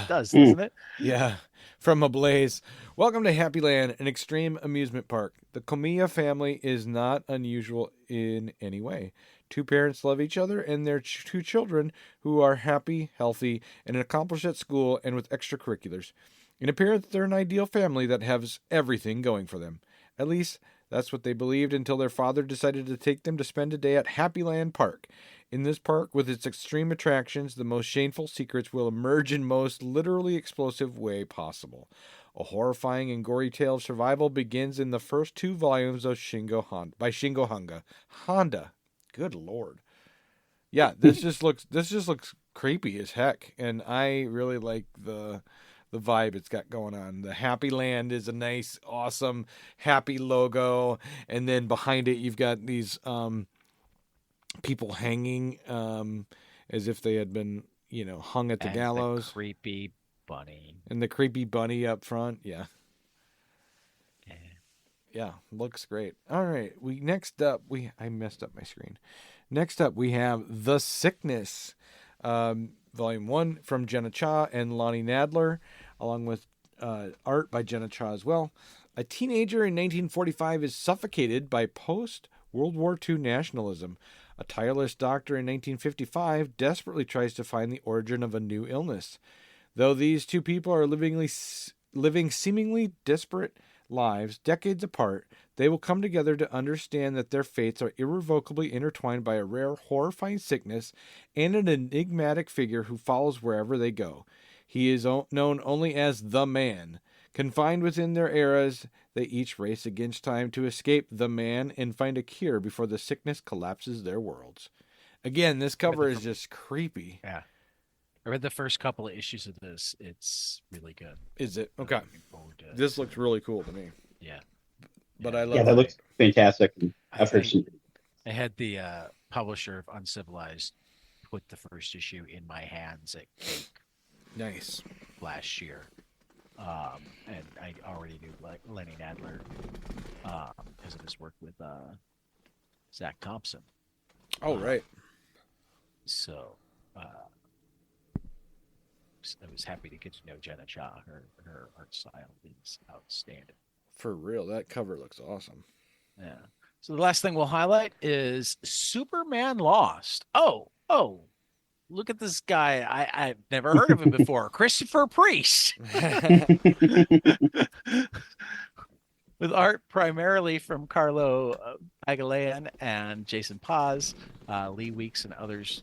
does, doesn't it? Yeah, from Ablaze. Welcome to Happy Land, an extreme amusement park. The Comilla family is not unusual in any way. Two parents love each other and their two children who are happy, healthy, and accomplished at school and with extracurriculars. In appearance, they're an ideal family that has everything going for them. At least, that's what they believed until their father decided to take them to spend a day at Happy Land Park. In this park, with its extreme attractions, the most shameful secrets will emerge in most literally explosive way possible. A horrifying and gory tale of survival begins in the first two volumes of by Shingo Honda. Good lord. Yeah, this just looks creepy as heck, and I really like the vibe it's got going on. The Happy Land is a nice, awesome, happy logo, and then behind it you've got these people hanging as if they had been, hung at the gallows. The creepy bunny. And the creepy bunny up front. Yeah. Yeah, looks great. All right. I messed up my screen. Next up, we have The Sickness, Volume 1 from Jenna Cha and Lonnie Nadler, along with art by Jenna Cha as well. A teenager in 1945 is suffocated by post-World War II nationalism. A tireless doctor in 1955 desperately tries to find the origin of a new illness. Though these two people are living seemingly disparate lives decades apart, they will come together to understand that their fates are irrevocably intertwined by a rare, horrifying sickness and an enigmatic figure who follows wherever they go. He is known only as the Man. Confined within their eras, they each race against time to escape the Man and find a cure before the sickness collapses their worlds. Again, this cover is just creepy. Yeah. I read the first couple of issues of this. It's really good. Is it? Okay. This looks really cool to me. Yeah. But I love that looks fantastic. I've heard some. I had the publisher of Uncivilized put the first issue in my hands at Cake. Nice. Last year. And I already knew Lenny Nadler because of his work with Zach Thompson. Oh, right. So I was happy to get to know Jenna Cha. Her art style is outstanding. For real, that cover looks awesome. Yeah. So the last thing we'll highlight is Superman Lost. Oh, look at this guy. I've never heard of him before. Christopher Priest. With art primarily from Carlo Pagulayan and Jason Paz, Lee Weeks and others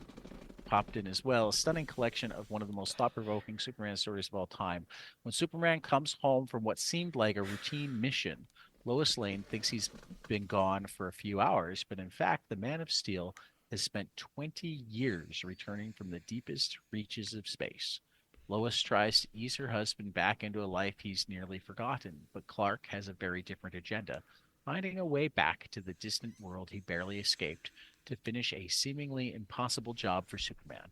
popped in as well. A stunning collection of one of the most thought-provoking Superman stories of all time. When Superman comes home from what seemed like a routine mission, Lois Lane thinks he's been gone for a few hours, but in fact, the Man of Steel has spent 20 years returning from the deepest reaches of space. Lois tries to ease her husband back into a life he's nearly forgotten, but Clark has a very different agenda, finding a way back to the distant world he barely escaped to finish a seemingly impossible job for Superman.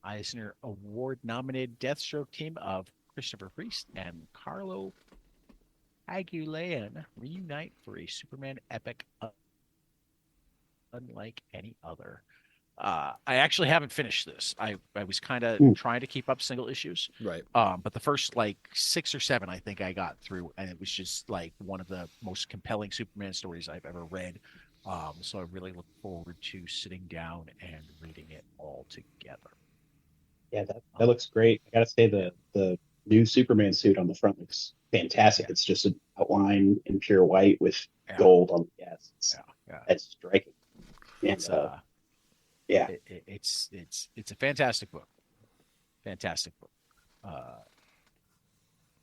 Eisner Award-nominated Deathstroke team of Christopher Priest and Carlo Pagulayan reunite for a Superman epic unlike any other. I actually haven't finished this. I was kind of trying to keep up single issues. Right. But the first 6 or 7 I think I got through, and it was just one of the most compelling Superman stories I've ever read. So I really look forward to sitting down and reading it all together. Yeah, that looks great. I gotta say the new Superman suit on the front looks fantastic. Yeah, It's just an outline in pure white with yeah, gold on the yes. yeah, yeah. It's striking. And It's yeah, it's a fantastic book. Fantastic book. Uh,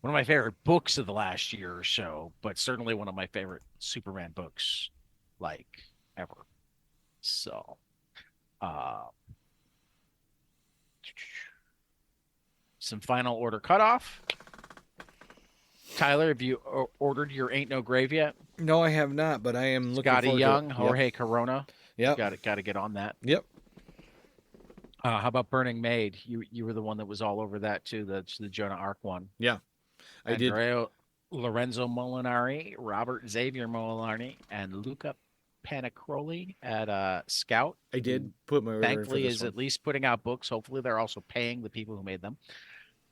one of my favorite books of the last year or so, but certainly one of my favorite Superman books, like ever. So, uh, some final order cutoff. Tyler, have you ordered your Ain't No Grave yet? No, I have not, but I am looking Scotty forward to it. Young, Jorge Corona. Yep. Got to get on that. Yep. How about Burning Maid? You were the one that was all over that too. That's the Jonah Arc one. Yeah. I did. Andrea Lorenzo Molinari, Robert Xavier Molinari, and Luca Panicroli at Scout. I did put my order in for Thankfully, this is one. at least putting out books. Hopefully, they're also paying the people who made them.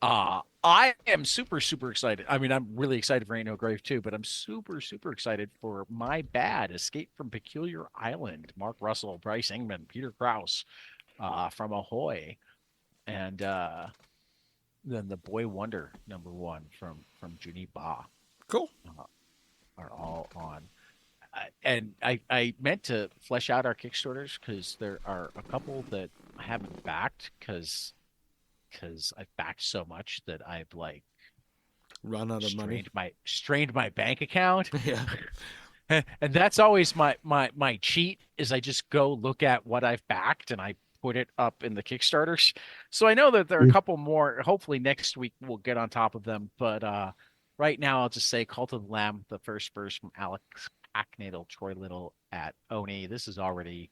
I am super, super excited. I mean, I'm really excited for Ain't No Grave too, but I'm super, super excited for My Bad, Escape from Peculiar Island. Mark Russell, Bryce Ingman, Peter Krause from Ahoy, and then The Boy Wonder #1 from Junie Ba Cool. are all on. And I meant to flesh out our Kickstarters because there are a couple that I haven't backed because I've backed so much that I've like Run out of money. strained my bank account. Yeah. And that's always my cheat is I just go look at what I've backed and I put it up in the Kickstarters. So I know that there are a couple more. Hopefully next week we'll get on top of them. But right now I'll just say Cult of the Lamb, the first verse from Alex Packnadle, Troy Little at Oni. This is already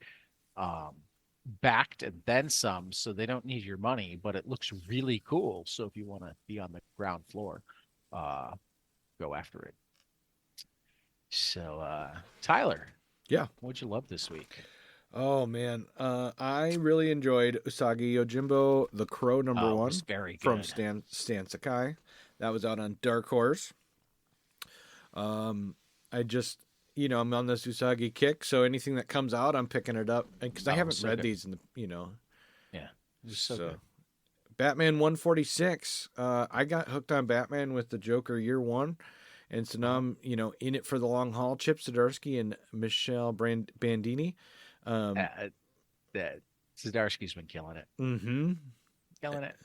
backed and then some, so they don't need your money, but it looks really cool. So if you want to be on the ground floor, go after it. So Tyler, Yeah. what'd you love this week? Oh man, I really enjoyed Usagi Yojimbo, The Crow It #1 was very from good. Stan Sakai. That was out on Dark Horse. I just, I'm on this Usagi kick, so anything that comes out, I'm picking it up because I haven't so read good. these in the, Yeah, just so good. Batman 146. I got hooked on Batman with the Joker year one. And so now I'm, in it for the long haul. Chip Zdarsky and Michelle Bandini. That Zdarsky's been killing it. Mm-hmm. Killing it.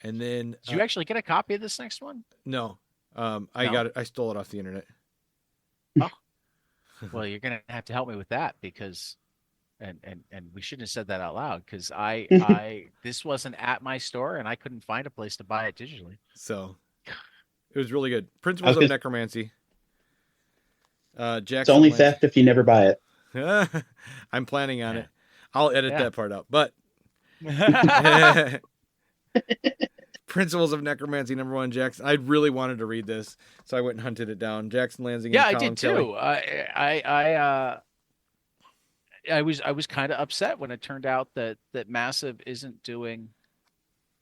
And then Did you actually get a copy of this next one? No. I No? got it. I stole it off the internet. Oh. Well, you're gonna have to help me with that because and we shouldn't have said that out loud because I this wasn't at my store and I couldn't find a place to buy it digitally. So it was really good. Principles of Necromancy. Jackson it's only Lance. theft if you never buy it. I'm planning on it. I'll edit that part out. But Principles of Necromancy #1, Jackson. I really wanted to read this, so I went and hunted it down. Jackson Lansing. Yeah, and I Colin did Kelly. too. I was kind of upset when it turned out that Massive isn't doing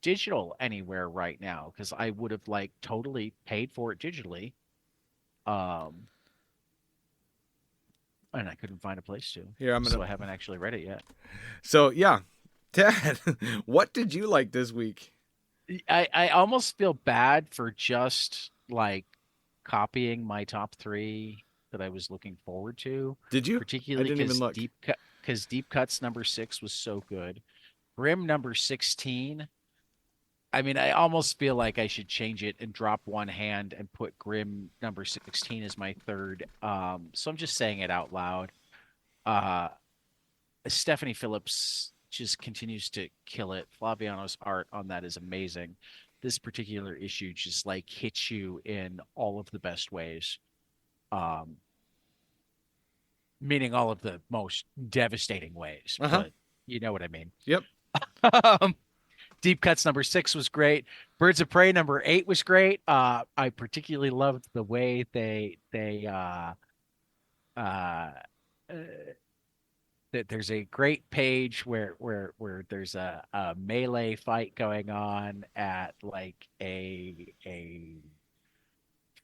digital anywhere right now because I would have like totally paid for it digitally. And I couldn't find a place to. Here, so I haven't actually read it yet. So yeah, Ted, what did you like this week? I almost feel bad for just like copying my top 3 that I was looking forward to. Did you? Particularly I didn't even look. Because Deep Cuts #6 was so good. Grim #16. I mean, I almost feel like I should change it and drop one hand and put Grim #16 as my third. So I'm just saying it out loud. Stephanie Phillips just continues to kill it. Flaviano's art on that is amazing. This particular issue just like hits you in all of the best ways. Meaning all of the most devastating ways. But you know what I mean. Yep. Deep Cuts #6 was great. Birds of Prey #8 was great. I particularly loved the way that there's a great page where there's a melee fight going on at like a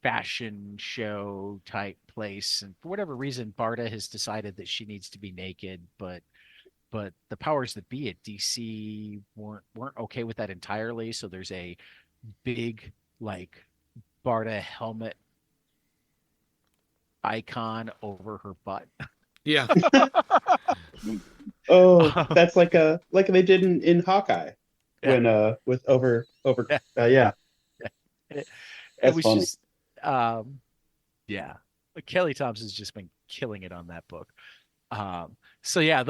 fashion show type place, and for whatever reason Barda has decided that she needs to be naked, but the powers that be at DC weren't okay with that entirely. So there's a big like Barda helmet icon over her butt. Yeah. Oh, that's like they did in Hawkeye Yeah. when with over Yeah. yeah. It That's was funny. just yeah. Kelly Thompson's just been killing it on that book. So yeah,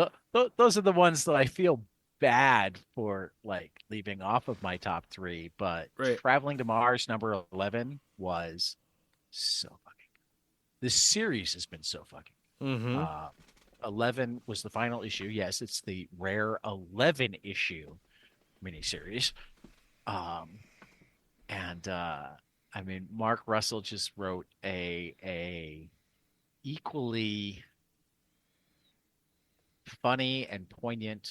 those are the ones that I feel bad for like leaving off of my top 3, but Right. Traveling to Mars number 11 was so fucking good. This series has been so fucking Mm-hmm. 11 was the final issue. Yes, it's the rare 11 issue miniseries. And I mean, Mark Russell just wrote a equally funny and poignant,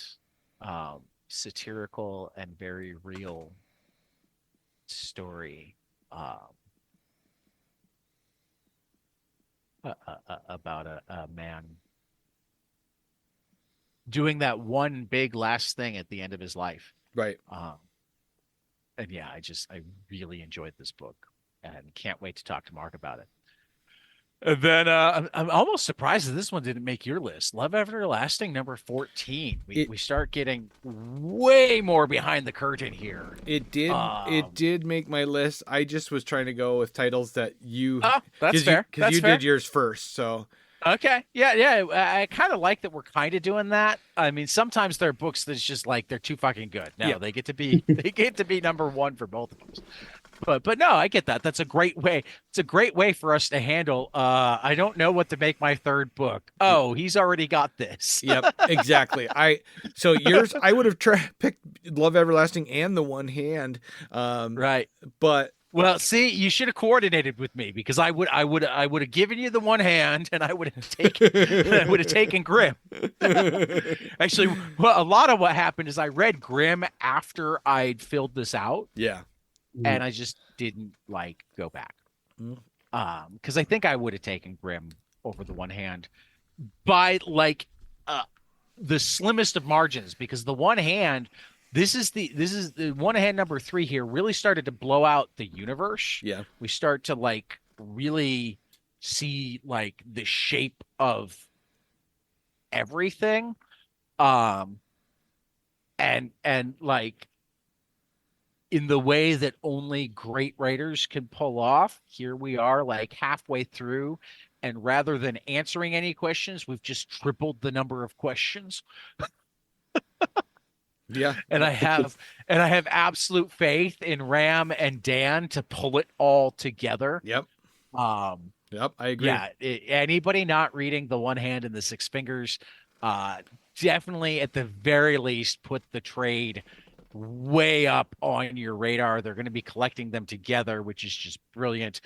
satirical and very real story about a man doing that one big last thing at the end of his life. Right. And yeah, I really enjoyed this book and can't wait to talk to Mark about it. And then I'm almost surprised that this one didn't make your list. Love Everlasting number 14. We start getting way more behind the curtain here. It did make my list. I just was trying to go with titles that you. That's fair. Because you did yours first, so. Okay. Yeah. I kind of like that we're kind of doing that. I mean, sometimes there are books that's just like they're too fucking good. No, Yeah. they get to be number 1 for both of us. But no, I get that. That's a great way. It's a great way for us to handle. I don't know what to make my third book. Oh, he's already got this. Yep, exactly. So yours, I would have picked Love Everlasting and The One Hand. Right. But well, see, you should have coordinated with me because I would have given you The One Hand and I would have taken Grimm. Actually, well, a lot of what happened is I read Grimm after I'd filled this out. Yeah. And I just didn't like go back. Because I think I would have taken Grimm over The One Hand by like the slimmest of margins, because The One Hand, this is the One Hand number 3 here really started to blow out the universe. Yeah. We start to like really see like the shape of everything. And like in the way that only great writers can pull off. Here we are like halfway through, and rather than answering any questions, we've just tripled the number of questions. Yeah. And I have absolute faith in Ram and Dan to pull it all together. Yep. Yep, I agree. Yeah, anybody not reading The One Hand and the Six Fingers, definitely at the very least put the trade way up on your radar. They're going to be collecting them together, which is just brilliant.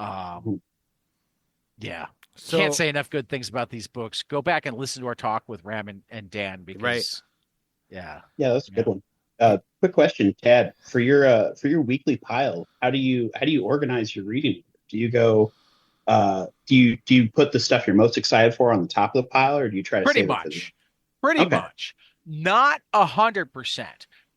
Yeah. So, can't say enough good things about these books. Go back and listen to our talk with Ram and Dan because right. Yeah, that's a good one. Quick question, Tad, for your weekly pile, how do you organize your reading? Do you go do you put the stuff you're most excited for on the top of the pile, or do you try to pretty save much Okay. much, not 100%,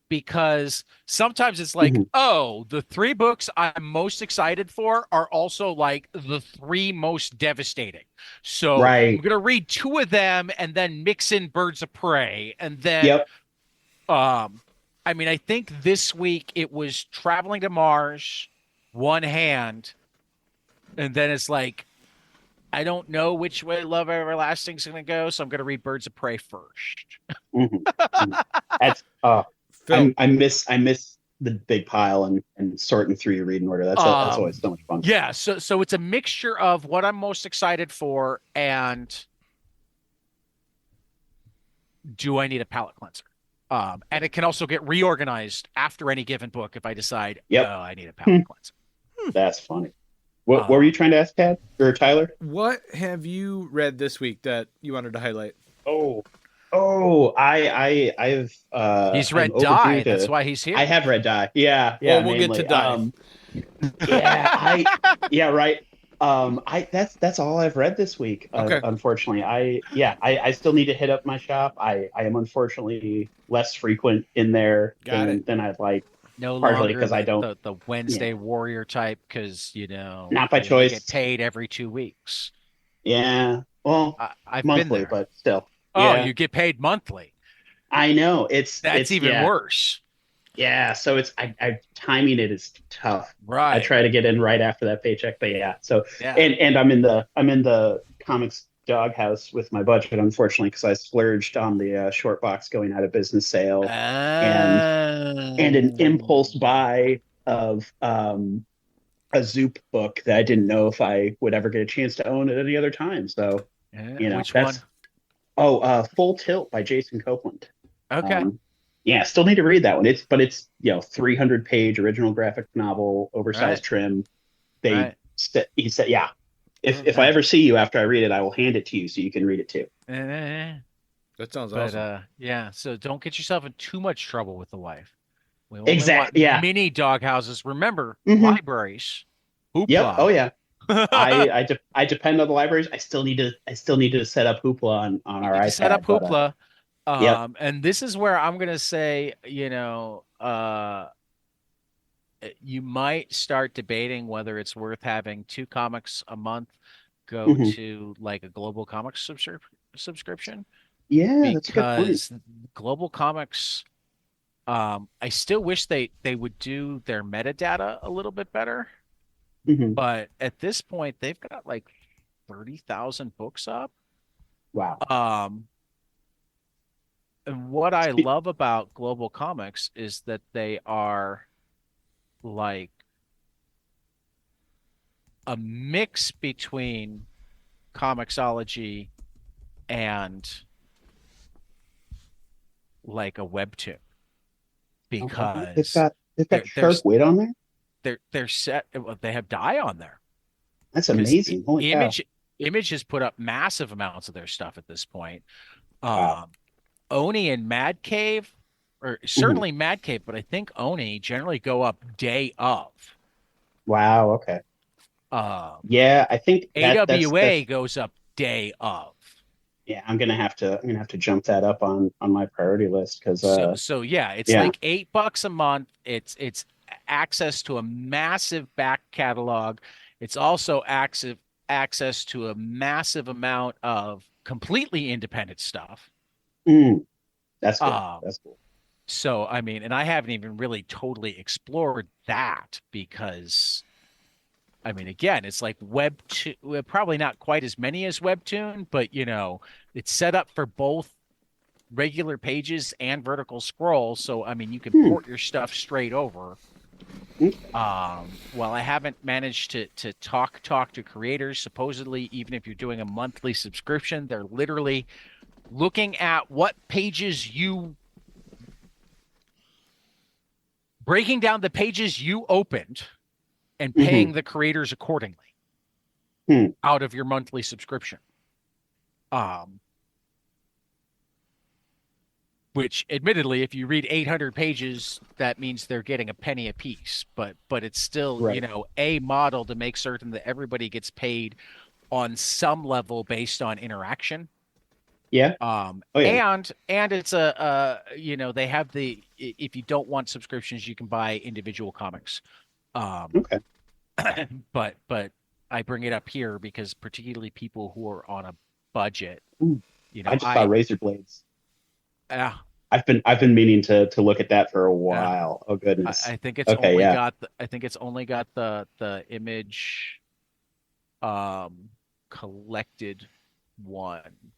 because sometimes it's like, oh, the 3 books I'm most excited for are also like the 3 most devastating. So I'm going to read 2 of them and then mix in Birds of Prey. And then, I mean, I think this week it was Traveling to Mars, One Hand. And then it's like, I don't know which way Love Everlasting is going to go. So I'm going to read Birds of Prey first. That's, I miss the big pile and sorting through your reading order. That's always so much fun. Yeah, so it's a mixture of what I'm most excited for and do I need a palate cleanser? And it can also get reorganized after any given book if I decide, I need a palate cleanser. That's funny. What were you trying to ask, Tad or Tyler? What have you read this week that you wanted to highlight? I've he's read Die. That's why he's here. I have read Die. Yeah. Well, we'll get to Die. Right. That's all I've read this week. Okay, Unfortunately, I still need to hit up my shop. I am unfortunately less frequent in there got it. than I'd like, No partially longer because I don't. the Yeah, Wednesday warrior type because not by you only get choice. paid every 2 weeks. Yeah, well, I've been monthly, there. but still. Oh, Yeah, you get paid monthly. I know. That's It's even worse. yeah. So I timing it is tough. I Right. try to get in right after that paycheck, but yeah. So Yeah. and I'm in the comics doghouse with my budget, unfortunately, because I splurged on the short box going out of business sale and an impulse Oh. buy of a Zoop book that I didn't know if I would ever get a chance to own at any other time. So, Which one? that's Full Tilt by Jason Copeland. Okay. Um, yeah, still need to read that one. It's 300-page original graphic novel, oversized Right. trim. Right. He said, yeah, if I Yeah. ever see you after I read it, I will hand it to you so you can read it too. Eh, That sounds But awesome. yeah, so don't get yourself in too much trouble with the wife. We only want Exactly. Yeah. mini dog houses. Remember, Hmm. libraries. Yep. Oh Hoopla. yeah. I depend on the libraries. I still need to set up Hoopla on You our need to set up iPad, but Hoopla. yep. And this is where I'm gonna say, you might start debating whether it's worth having 2 comics a month go Hmm. to like a global comics subscription Yeah, that's a good point. because global comics, I still wish they would do their metadata a little bit better, Hmm. but at this point they've got like 30,000 books up. Wow. Um, and what I Spe- love about global comics is that they are like a mix between comicsology and like a webtoon okay. because They've got they're shark weight on there. they're set. Well, they have dye on there That's because amazing. Holy cow. Image has put up massive amounts of their stuff at this point. Wow. Um, Oni and Mad Cave, or Hmm. certainly Mad Cave, but I think Oni generally go up day of. Wow. Okay. Um, Yeah, I think AWA that's goes up day of. yeah. I'm gonna have to jump that up on my priority list because So yeah, it's yeah. like $8 a month. It's access to a massive back catalog. It's also access to a massive amount of completely independent stuff. Mm, that's good. Um, That's cool. so I mean, and I haven't even really totally explored that because I mean, again, it's like Webtoon, probably not quite as many as Webtoon, but it's set up for both regular pages and vertical scroll. So, I mean, you can Hmm. port your stuff straight over. Okay. Well, I haven't managed to talk to creators. Supposedly, even if you're doing a monthly subscription, they're literally looking at what pages you breaking down the pages you opened and Hmm. paying the creators accordingly Hmm. out of your monthly subscription. Um, which admittedly, if you read 800 pages, that means they're getting a penny a piece, but it's still, Right. a model to make certain that everybody gets paid on some level based on interaction. Yeah. Oh yeah. And it's they have if you don't want subscriptions, you can buy individual comics. Um, Okay. but I bring it up here because particularly people who are on a budget, Ooh, you I know, just saw Razor Blades. uh, I've been meaning to look at that for a uh, while. Oh goodness. I think it's Okay. only Yeah. got the image um collected one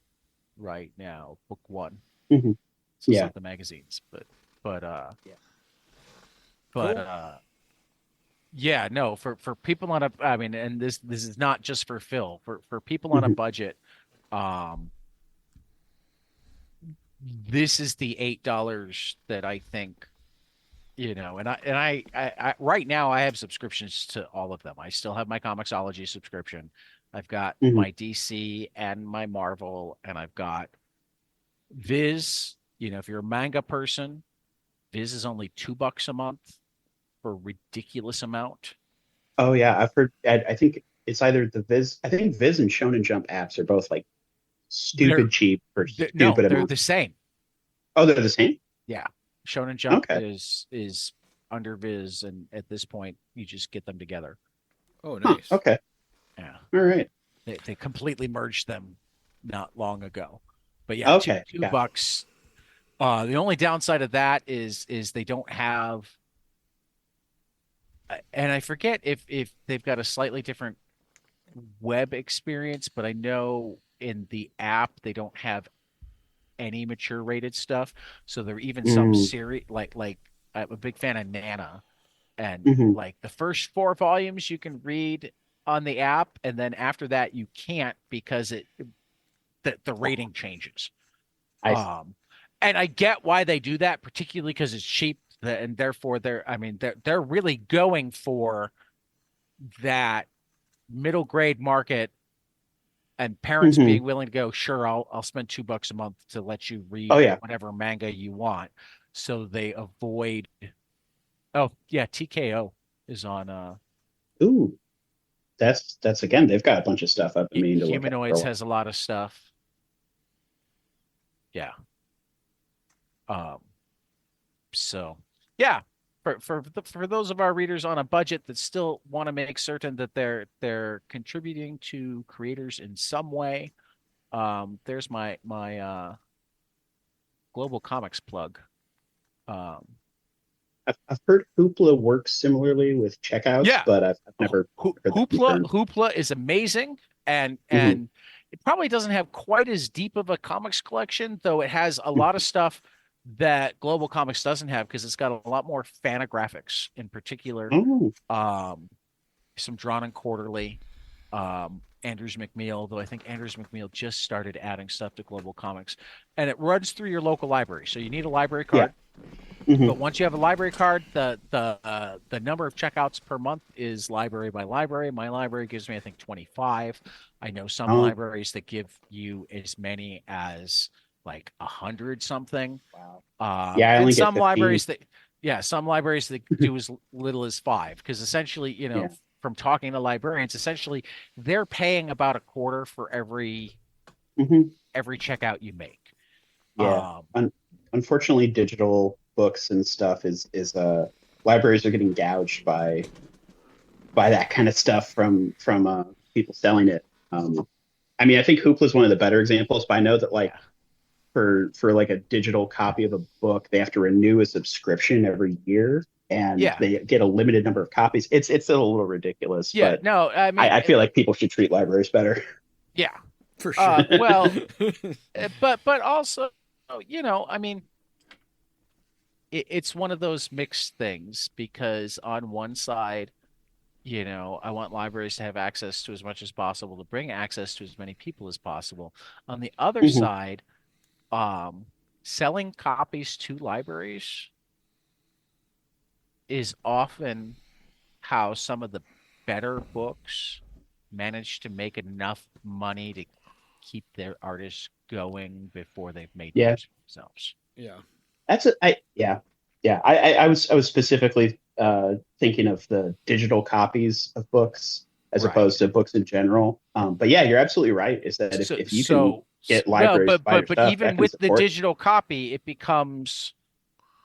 right now, book one. Hmm. So it's Yeah. not the magazines, but Yeah. but Cool. uh yeah, no, for people on a I mean, and this is not just for Phil, for people on a Hmm. budget, um this is the $8 that I think and I right now I have subscriptions to all of them. I still have my Comixology subscription. I've got Hmm. my DC and my Marvel, and I've got Viz. If you're a manga person, Viz is only $2 a month for a ridiculous amount. Oh yeah. I've heard. I think it's either the Viz. I think Viz and Shonen Jump apps are both like They're stupid cheap for no, stupid they're amounts. the same. Oh, they're the same. Yeah, Shonen Jump Okay. is under Viz, and at this point, you just get them together. Oh, Huh, nice. okay. Yeah, All right. they completely merged them not long ago. But yeah, Okay. two Got it. bucks. The only downside of that is they don't have, and I forget if they've got a slightly different web experience, but I know in the app they don't have any mature rated stuff. So there are even some Mm, series like I'm a big fan of Nana, and hmm. like the first 4 volumes you can read on the app, and then after that you can't because the rating changes. I see. Um, and I get why they do that, particularly because it's cheap, and therefore they're really going for that middle grade market, and parents Hmm. being willing to go, sure, I'll spend $2 a month to let you Oh read yeah. whatever manga you want. So they avoid. Oh yeah, TKO is on. Ooh, that's again. They've got a bunch of stuff I've been meaning to look at for a Humanoids while. has a lot of stuff. Yeah. Um. So yeah, for those of our readers on a budget that still want to make certain that they're contributing to creators in some way, there's my Global Comics plug. Um, I've heard Hoopla works similarly with checkouts, yeah, but I've never heard that confirmed. Hoopla is amazing, and Hmm. it probably doesn't have quite as deep of a comics collection, though it has a lot of stuff that Global Comics doesn't have because it's got a lot more fanographics in particular. Oh, Um, some drawn and quarterly. Andrews McMeel, though I think Andrews McMeel just started adding stuff to Global Comics, and it runs through your local library. So you need a library yeah. card. Hmm. But once you have a library card, the number of checkouts per month is library by library. My library gives me, I think, 25. I know some Oh, libraries that give you as many as like 100 something. wow. Yeah, I And only get some 15. libraries that, yeah, some libraries that do as little as 5. Because essentially, Yeah. from talking to librarians, essentially they're paying about a quarter for Hmm. every checkout you make. Yeah. Um, Un Unfortunately, digital books and stuff is libraries are getting gouged by that kind of stuff from people selling it. I mean, I think Hoopla is one of the better examples, but I know that like yeah, for like a digital copy of a book, they have to renew a subscription every year, and yeah, they get a limited number of copies. It's a little ridiculous, yeah. but No, I mean, I feel like people should treat libraries better. yeah. For sure. Well, but also, I mean, it's one of those mixed things because on one side, I want libraries to have access to as much as possible to bring access to as many people as possible. On the other Hmm. side, um, selling copies to libraries is often how some of the better books manage to make enough money to keep their artists going before they've made Yeah, books themselves. Yeah. that's a I yeah yeah. I was specifically thinking of the digital copies of books as Right. opposed to books in general. But yeah, you're absolutely right. Is that So, if you can so get well, libraries to buy your but stuff, that even can with the support. digital copy, it becomes,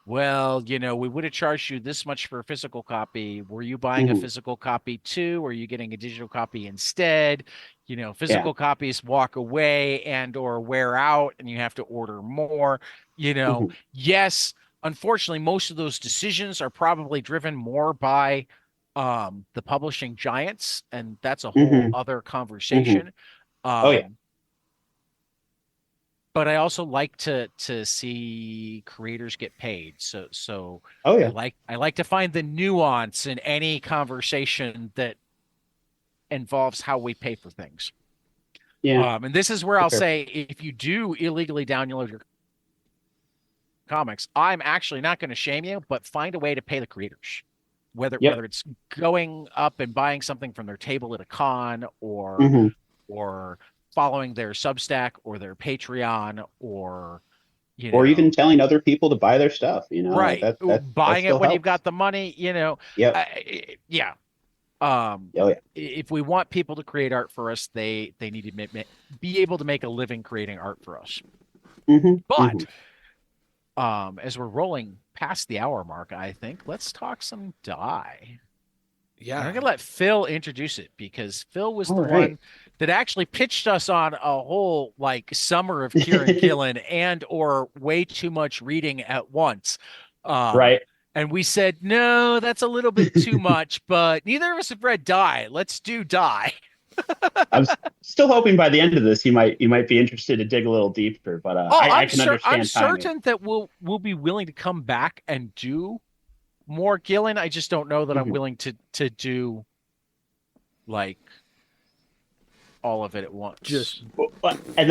well, we would have charged you this much for a physical copy. Were you buying a Hmm. physical copy too? Or are you getting a digital copy instead? Yeah. Physical copies walk away and or wear out, and you have to order more. Hmm. Yes, unfortunately, most of those decisions are probably driven more by the publishing giants, and that's a whole Hmm. other Hmm. conversation. Oh yeah. Um, but I also like to see creators get paid. So Oh I yeah. like to find the nuance in any conversation that involves how we pay for things. Yeah. And this is where That's a I'll fair say point. if you do illegally download your comics, I'm actually not going to shame you, but find a way to pay the creators. Whether Yep. whether it's going up and buying something from their table at a con Hmm. or following their Substack or their Patreon or you Or even know telling other people to buy their stuff, like right. that Buying still it when you've helps. got the money, Yep. yeah. Oh yeah. If we want people to create art for us, they need to be able to make a living creating art for us. Mm-hmm. But as we're rolling past the hour mark, I think let's talk some die. Yeah. I'm gonna let Phil introduce it because Phil was the All right. one that actually pitched us on a whole like summer of Kieran Gillen and or way too much reading at once. Right. And we said, no, that's a little bit too much, but neither of us have read Die. Let's do Die. I'm still hoping by the end of this you might be interested to dig a little deeper, but I can I'm understand timing. certain that we'll be willing to come back and do more Gillen. I just don't know that I'm willing to do like all of it at once. And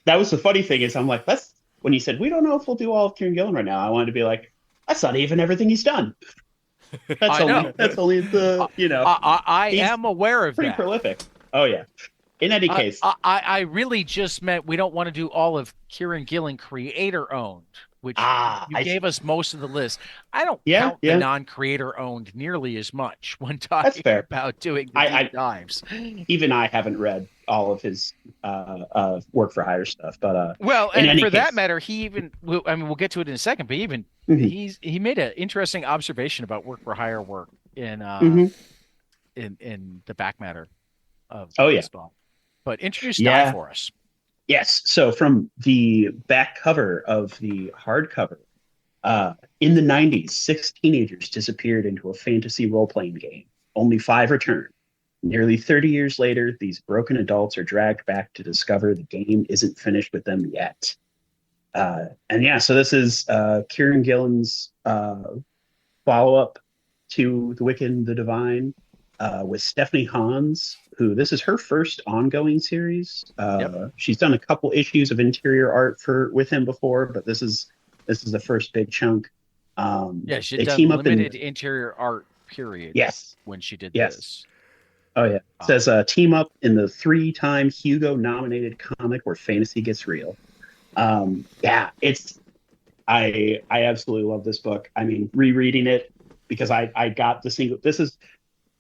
that was the funny thing is I'm like, that's when you said we don't know if we'll do all of Kieran Gillen right now. I wanted to be like, that's not even everything he's done. That's only the I am aware of pretty that. prolific. Oh yeah. In any case, I really just meant we don't want to do all of Kieran Gillen creator owned, which you gave us most of the list. I don't count the non-creator owned nearly as much when talking about doing the deep dives. Even I haven't read all of his work for hire stuff, but well, and for that matter, he even we'll get to it in a second, but even he made an interesting observation about work for hire work in the back matter of this book. But introduce Die for us. Yes. So from the back cover of the hardcover, in the 90s, 6 teenagers disappeared into a fantasy role-playing game. Only 5 returned. Nearly 30 years later, these broken adults are dragged back to discover the game isn't finished with them yet. So this is Kieran Gillen's follow-up to The Wicked and the Divine with Stephanie Hans, who this is her first ongoing series. She's done a couple issues of interior art with him before, but this is the first big chunk. She'd done limited interior art period. Yes, when she did this. Oh yeah, it says team up in the 3-time Hugo-nominated comic where fantasy gets real. It's I absolutely love this book. I mean, rereading it because I got the single. This is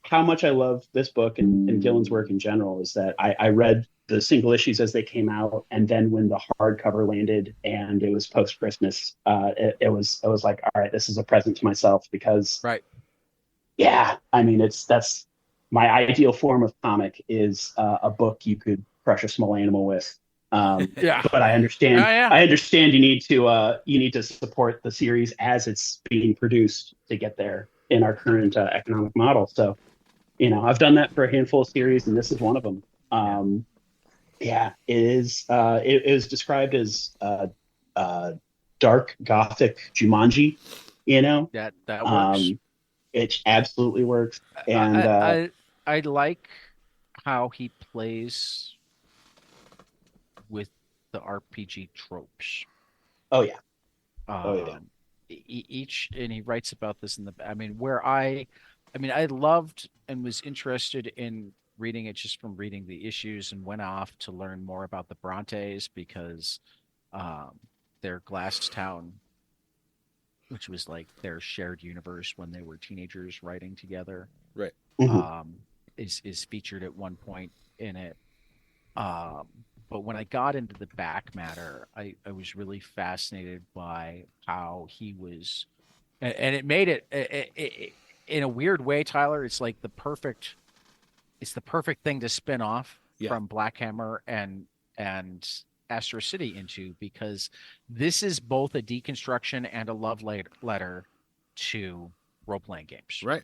how much I love this book and Gillen's work in general is that I read the single issues as they came out, and then when the hardcover landed and it was post Christmas, it was like, all right, this is a present to myself because I mean that's my ideal form of comic is a book you could crush a small animal with. But I understand. I understand you need to support the series as it's being produced to get there in our current economic model. So, I've done that for a handful of series, and this is one of them. It is. It is described as dark gothic Jumanji. That works. It absolutely works, and I like how he plays with the RPG tropes. Oh yeah. Each, and he writes about this in the. I loved and was interested in reading it just from reading the issues, and went off to learn more about the Brontes because their Glass Town, which was like their shared universe when they were teenagers writing together, right? Is featured at one point in it. But when I got into the back matter, I was really fascinated by how he was, and it made it in a weird way, Tyler. It's like the perfect thing to spin off from Black Hammer and Astro City into, because this is both a deconstruction and a love letter to role-playing games. Right.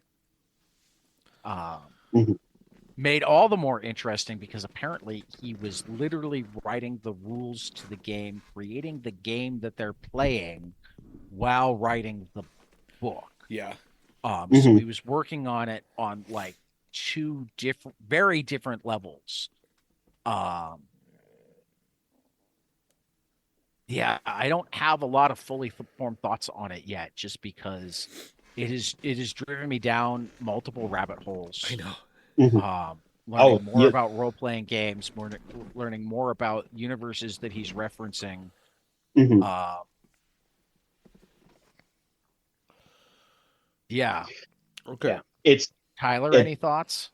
Made all the more interesting because apparently he was literally writing the rules to the game, creating the game that they're playing while writing the book. Yeah. So he was working on it on like 2 very different levels. I don't have a lot of fully formed thoughts on it yet, just because it has driven me down multiple rabbit holes. I know. Learning more about role-playing games, learning more about universes that he's referencing. Okay. It's Tyler, any thoughts?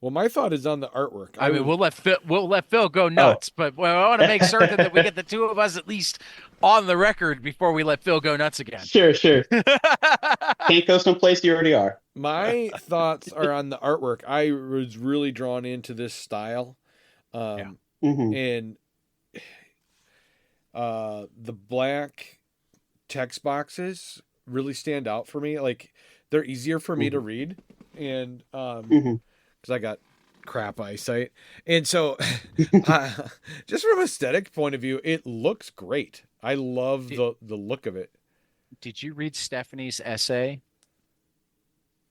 Well, my thought is on the artwork. I mean, we'll let Phil go nuts, but I want to make certain that we get the two of us at least on the record before we let Phil go nuts again. Sure. Can't go someplace you already are. My thoughts are on the artwork. I was really drawn into this style. And the black text boxes really stand out for me. Like, they're easier for me to read, and because I got crap eyesight, and so just from aesthetic point of view, it looks great. I love the look of it. Did you read Stephanie's essay?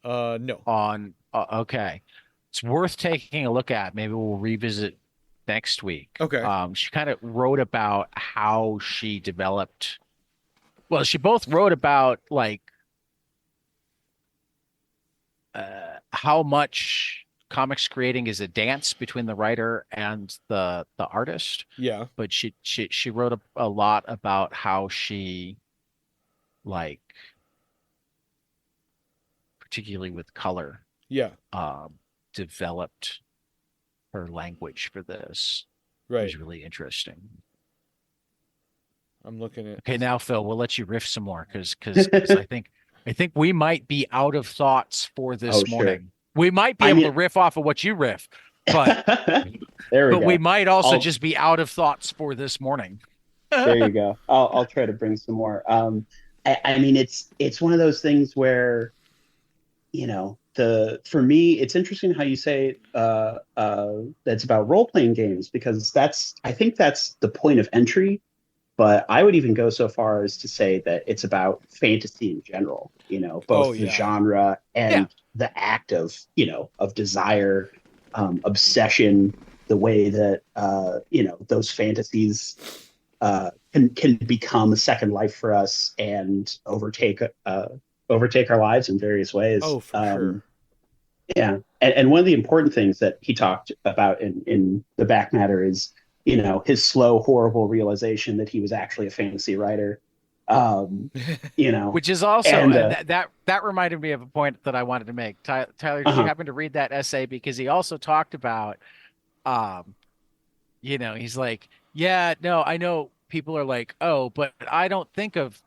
No. On okay, it's worth taking a look at. Maybe we'll revisit next week. Okay. She kind of wrote about how she developed. Well, she both wrote about like how much comics creating is a dance between the writer and the artist. Yeah. But she wrote a lot about how she, like, particularly with color, developed her language for this. Right. It was really interesting. I'm looking at. Okay, now Phil, we'll let you riff some more because I think we might be out of thoughts for this morning. Sure. We might be able to riff off of what you riff, but we might also just be out of thoughts for this morning. There you go. I'll try to bring some more. I mean, it's one of those things where, you know, for me, it's interesting how you say that's about role-playing games, because I think that's the point of entry. But I would even go so far as to say that it's about fantasy in general, you know, both the genre and the act of, you know, of desire, obsession, the way that, you know, those fantasies can become a second life for us and overtake our lives in various ways. Oh, for sure. Yeah. And one of the important things that he talked about in the back matter is, you know, his slow, horrible realization that he was actually a fantasy writer. You know, which is also that reminded me of a point that I wanted to make. Tyler, did you happen to read that essay? Because he also talked about, you know, he's like, yeah, no, I know people are like, oh, but I don't think of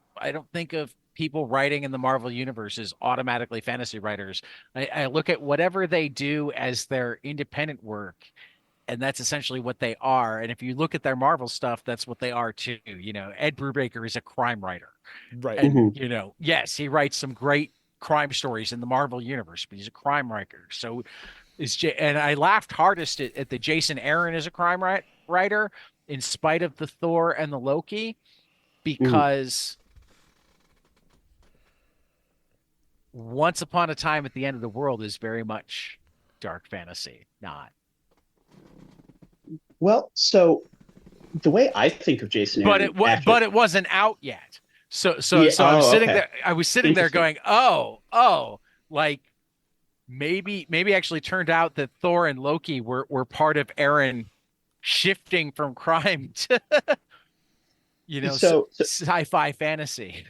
people writing in the Marvel universe as automatically fantasy writers. I look at whatever they do as their independent work, and that's essentially what they are. And if you look at their Marvel stuff, that's what they are too. You know, Ed Brubaker is a crime writer. Right. And, you know, yes, he writes some great crime stories in the Marvel universe, but he's a crime writer. So and I laughed hardest at the Jason Aaron is a crime writer in spite of the Thor and the Loki, because Once Upon a Time at the End of the World is very much dark fantasy, not. Well, so the way I think of Jason Aaron, but it wasn't out yet. So I was sitting there going, oh, like maybe actually turned out that Thor and Loki were part of Aaron shifting from crime to, you know, sci-fi fantasy.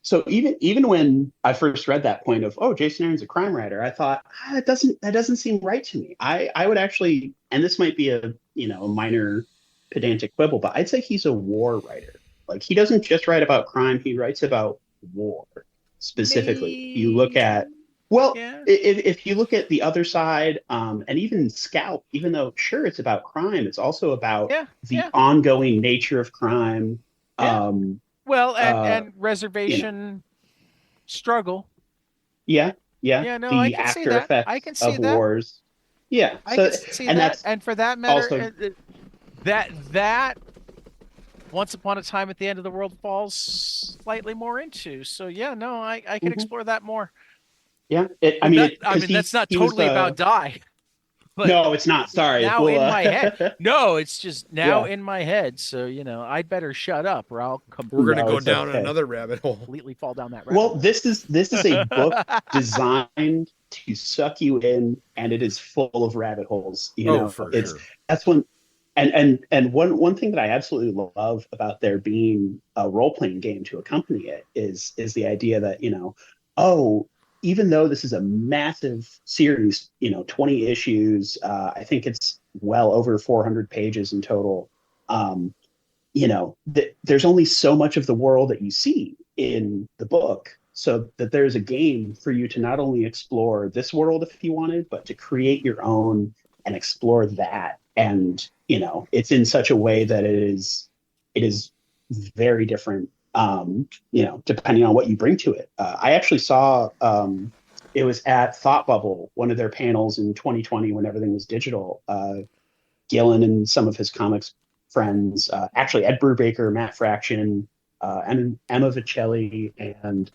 So even when I first read that point of, oh, Jason Aaron's a crime writer, I thought that doesn't seem right to me. I would actually, and this might be a minor pedantic quibble, but I'd say he's a war writer. Like, he doesn't just write about crime; he writes about war specifically. You look at if you look at The Other Side, and even Scalp, even though sure it's about crime, it's also about the ongoing nature of crime. Well, and reservation struggle. Yeah. Yeah, no, the I can after see that. effects I can see of that. wars. Yeah, I can see that. And for that matter, also, that Once Upon a Time at the End of the World falls slightly more into. So yeah, no, I can explore that more. Yeah, that's not totally about Die. But no, it's not. Sorry. Now in my head. No, it's just now in my head. So, you know, I'd better shut up or I'll We're going to go down another rabbit hole. Completely fall down that rabbit hole. Well, this is a book designed to suck you in, and it is full of rabbit holes. You know, sure. That's when, and one thing that I absolutely love about there being a role-playing game to accompany it is the idea that, you know, even though this is a massive series, 20 issues, I think it's well over 400 pages in total. There's only so much of the world that you see in the book, so that there's a game for you to not only explore this world if you wanted, but to create your own and explore that. And it's in such a way that it is very different, depending on what you bring to it. I actually saw, it was at Thought Bubble, one of their panels in 2020 when everything was digital. Gillen and some of his comics friends, actually Ed Brubaker, Matt Fraction, and Emma Vicelli, and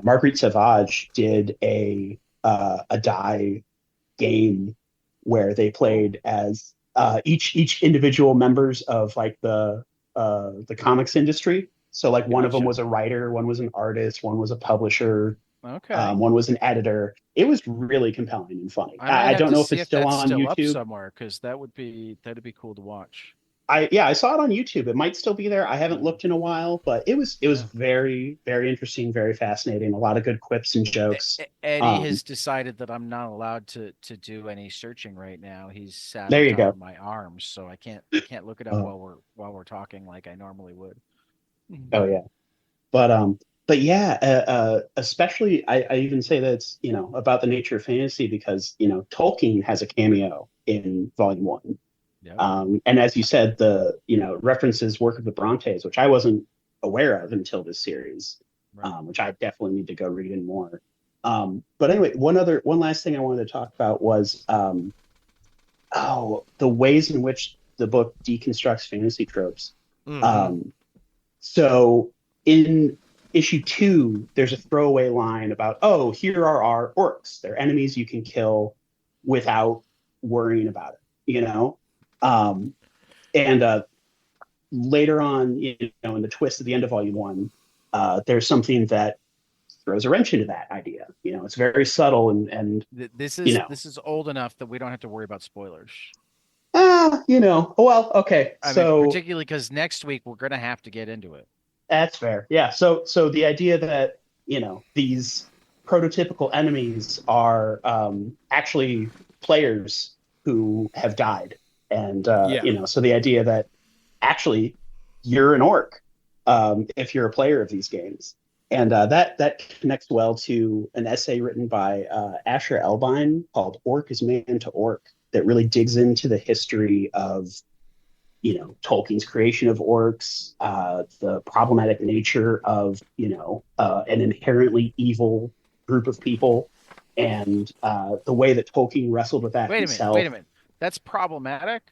Marguerite Savage did a die game where they played as each individual members of like the comics industry. So like one of them was a writer, one was an artist, one was a publisher, one was an editor. It was really compelling and funny. I don't know if it's still on YouTube up somewhere, because that'd be cool to watch. I saw it on YouTube. It might still be there. I haven't looked in a while, but it was very, very interesting, very fascinating. A lot of good quips and jokes. Eddie has decided that I'm not allowed to do any searching right now. He's sat there you go. My arms, so I can't look it up while we're talking like I normally would. Oh yeah, but yeah, especially I even say that it's about the nature of fantasy because Tolkien has a cameo in Volume 1. Yep. And as you said, the references work of the Brontes, which I wasn't aware of until this series, right. Which I definitely need to go read in more. But anyway, one last thing I wanted to talk about was the ways in which the book deconstructs fantasy tropes. Mm-hmm. So in issue 2, there's a throwaway line about, here are our orcs. They're enemies you can kill without worrying about it, and later on, in the twist at the end of Volume 1, there's something that throws a wrench into that idea. It's very subtle and this is old enough that we don't have to worry about spoilers. Well, okay. I mean, particularly because next week we're going to have to get into it. That's fair. Yeah. So the idea that, these prototypical enemies are actually players who have died. And, so the idea that actually you're an orc if you're a player of these games. And that connects well to an essay written by Asher Elbine called Orc is Man to Orc that really digs into the history of, Tolkien's creation of orcs, the problematic nature of, an inherently evil group of people, and the way that Tolkien wrestled with that himself. Wait a minute. That's problematic.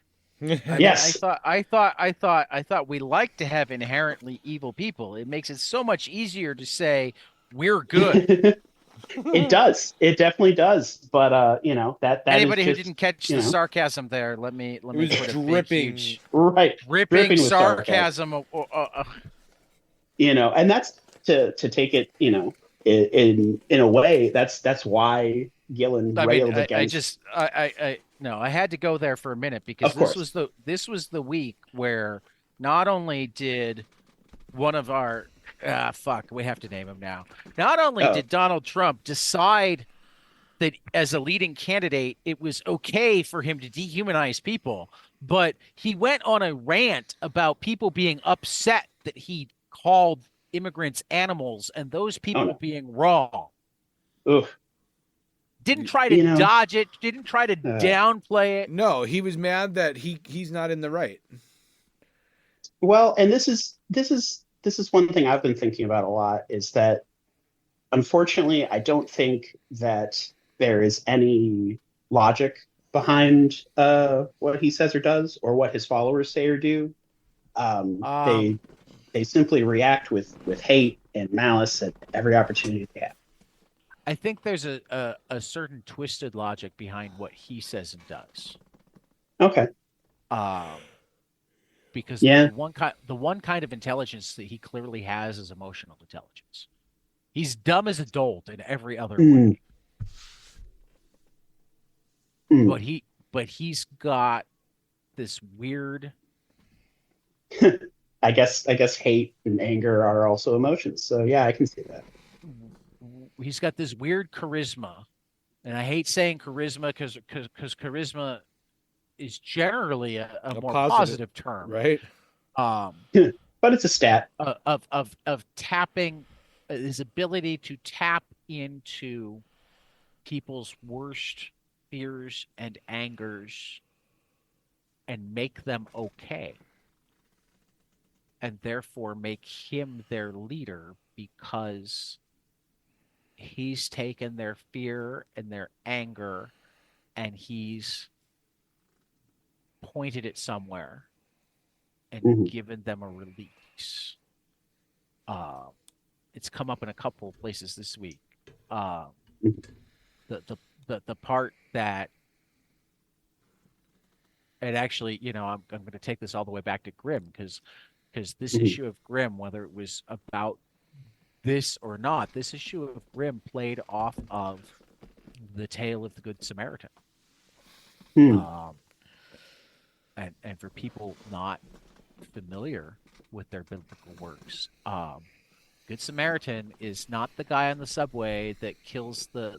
Yes. I thought we like to have inherently evil people. It makes it so much easier to say we're good. It does. It definitely does. But that anybody is who just, didn't catch the sarcasm there, let me put a dripping, huge, dripping sarcasm. And that's to take it, in a way. That's why Gillen railed against. I had to go there for a minute because this was the week where not only did one of our we have to name him now. Not only did Donald Trump decide that as a leading candidate, it was okay for him to dehumanize people, but he went on a rant about people being upset that he called immigrants animals and those people being wrong. Oof. Didn't try to dodge it. Didn't try to downplay it. No, he was mad that he's not in the right. Well, and this is one thing I've been thinking about a lot is that, unfortunately, I don't think that there is any logic behind what he says or does, or what his followers say or do. They simply react with hate and malice at every opportunity they have. I think there's a certain twisted logic behind what he says and does. Okay. Because the one kind of intelligence that he clearly has is emotional intelligence. He's dumb as a dolt in every other way. But he's got this weird. I guess hate and anger are also emotions. So yeah, I can see that. he's got this weird charisma, and I hate saying charisma because charisma is generally a more positive term, right? But it's a stat. Of tapping his ability to tap into people's worst fears and angers and make them okay, and therefore make him their leader because he's taken their fear and their anger and he's pointed it somewhere and given them a release. It's come up in a couple of places this week. The part that, and actually, I'm going to take this all the way back to Grimm because this issue of Grimm, whether it was about this or not, this issue of Grimm played off of the tale of the Good Samaritan. And for people not familiar with their biblical works, Good Samaritan is not the guy on the subway that kills the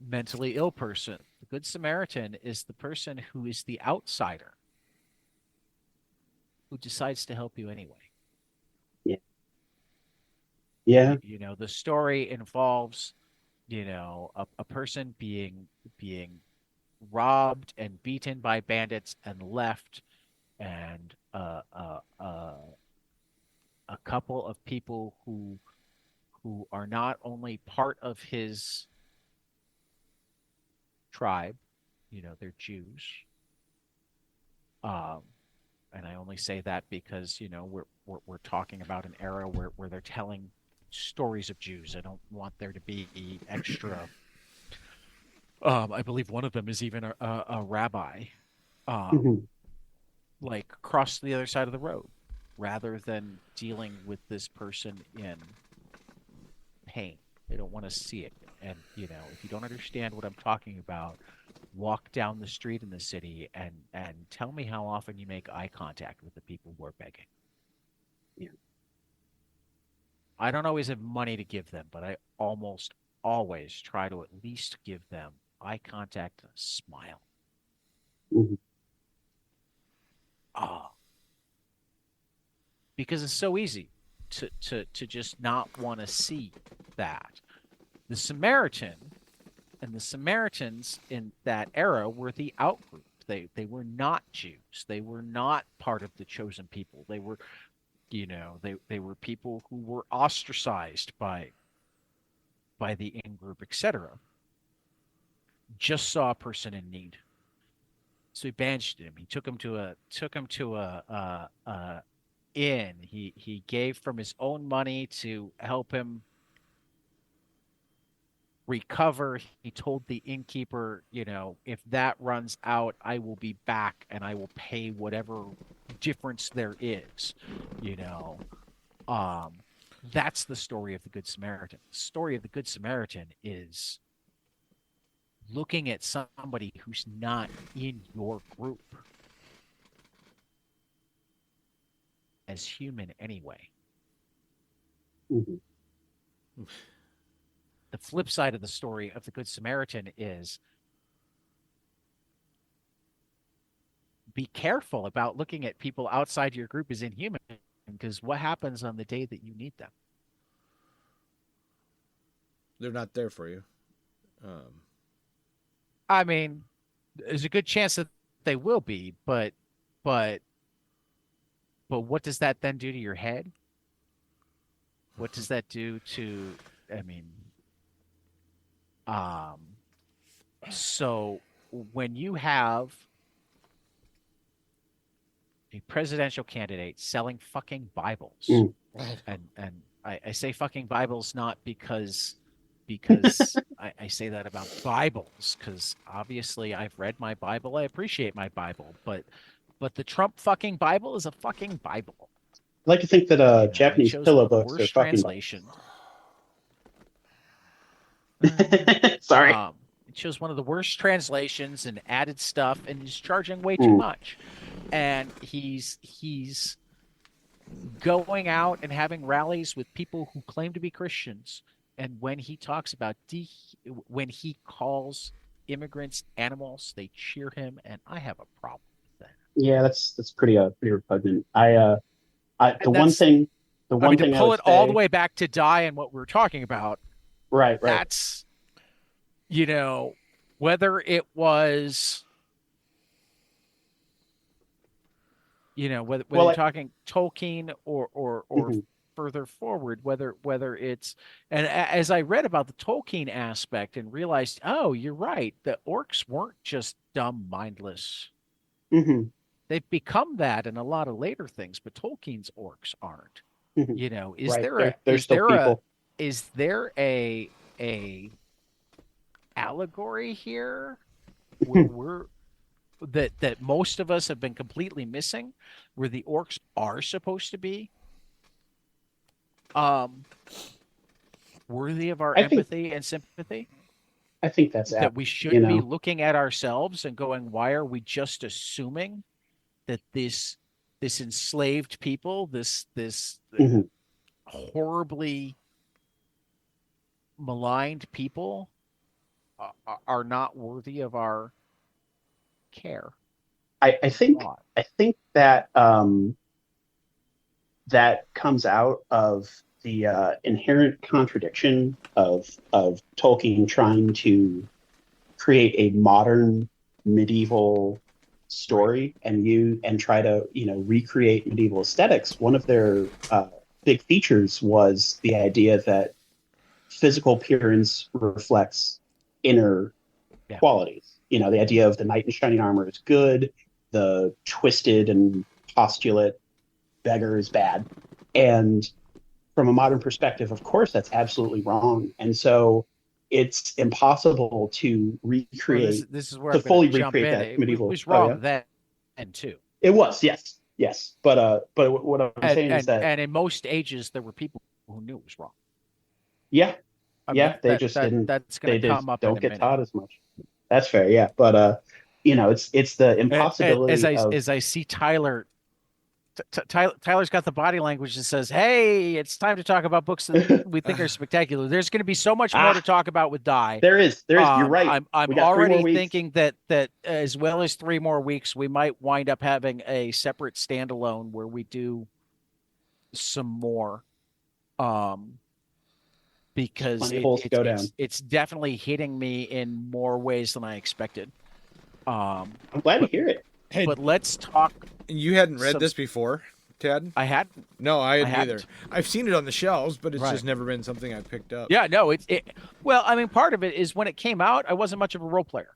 mentally ill person. The Good Samaritan is the person who is the outsider who decides to help you anyway. Yeah. The story involves, a person being robbed and beaten by bandits and left, and a couple of people who are not only part of his tribe, they're Jews. And I only say that because we're talking about an era where they're telling stories of Jews. I don't want there to be extra. I believe one of them is even a rabbi, like across the other side of the road, rather than dealing with this person in pain. They don't want to see it. And if you don't understand what I'm talking about, walk down the street in the city and tell me how often you make eye contact with the people who are begging. Yeah. I don't always have money to give them, but I almost always try to at least give them eye contact and a smile. Because it's so easy to just not want to see that. The Samaritan and the Samaritans in that era were the outgroup. They were not Jews. They were not part of the chosen people. They were, they were people who were ostracized by the in-group, etc. Just saw a person in need, so he bandaged him. He took him to a inn. He gave from his own money to help him recover. He told the innkeeper, if that runs out, I will be back and I will pay whatever difference there is. That's the story of the Good Samaritan. The story of the Good Samaritan is looking at somebody who's not in your group as human anyway. The flip side of the story of the Good Samaritan is be careful about looking at people outside your group as inhuman, because what happens on the day that you need them? They're not there for you. I mean, there's a good chance that they will be, but what does that then do to your head? What does that do to, so when you have a presidential candidate selling fucking Bibles, and I say fucking Bibles not because I say that about Bibles, because obviously I've read my Bible, I appreciate my Bible, but the Trump fucking Bible is a fucking Bible. I like to think that Japanese pillow books are fucking translation. Sorry. It shows one of the worst translations and added stuff, and he's charging way too much. And he's going out and having rallies with people who claim to be Christians, and when he talks about when he calls immigrants animals, they cheer him, and I have a problem with that. Yeah, that's pretty repugnant. The And one that's, thing the I one mean, to thing I pull would it all the say, way back to Die and what we were talking about, right. that's, whether it was, whether Well, you're talking Tolkien or mhm, further forward, whether it's, and as I read about the Tolkien aspect and realized, oh, you're right, the orcs weren't just dumb, mindless. mhm, They've become that in a lot of later things, but Tolkien's orcs aren't. mhm. Is Right. there a They're still people. a allegory here where we're that most of us have been completely missing, where the orcs are supposed to be um worthy of our I think empathy and sympathy, I think that's that apt. we You should be know. looking at ourselves and going, why are we just assuming that this enslaved people, this Mhm. horribly maligned people are not worthy of our care I and think thought. I think that that comes out of the inherent contradiction of Tolkien trying to create a modern medieval Right. story and try to recreate medieval aesthetics. One of their big features was the idea that physical appearance reflects inner Yeah. qualities. The idea of the knight in shining armor is good, the twisted and postulate beggar is bad. And from a modern perspective, of course, that's absolutely wrong. And so it's impossible Well, this is where to I'm going to fully jump recreate in. that It medieval. was Oh yeah, wrong then and too. it was. Yes, yes. But what I'm And saying is and that and in most ages there were people who knew it was wrong. yeah, I mean yeah, they just didn't. that's going to They just come up in don't a get minute. taught as much. That's fair. Yeah, but it's the As impossibility of. I see Tyler, Tyler's got the body language that says, "Hey, it's time to talk about books that we think are spectacular." There's going to be so much more to Ah, talk about with Die. there is. You're right. I'm We got 3 more already weeks. thinking that as well as 3 more weeks, we might wind up having a separate standalone where we do some more. Um, because Plenty of holes to go down. it's definitely hitting me in more ways than I expected. Um, I'm glad to but hear it. Hey, but let's talk. you hadn't read Some, this before, Ted? I hadn't. No, I hadn't either. hadn't. I've seen it on the shelves, but it's Right. just never been something I picked up. Yeah, no, it. Well, I mean, part of it is when it came out, I wasn't much of a role player.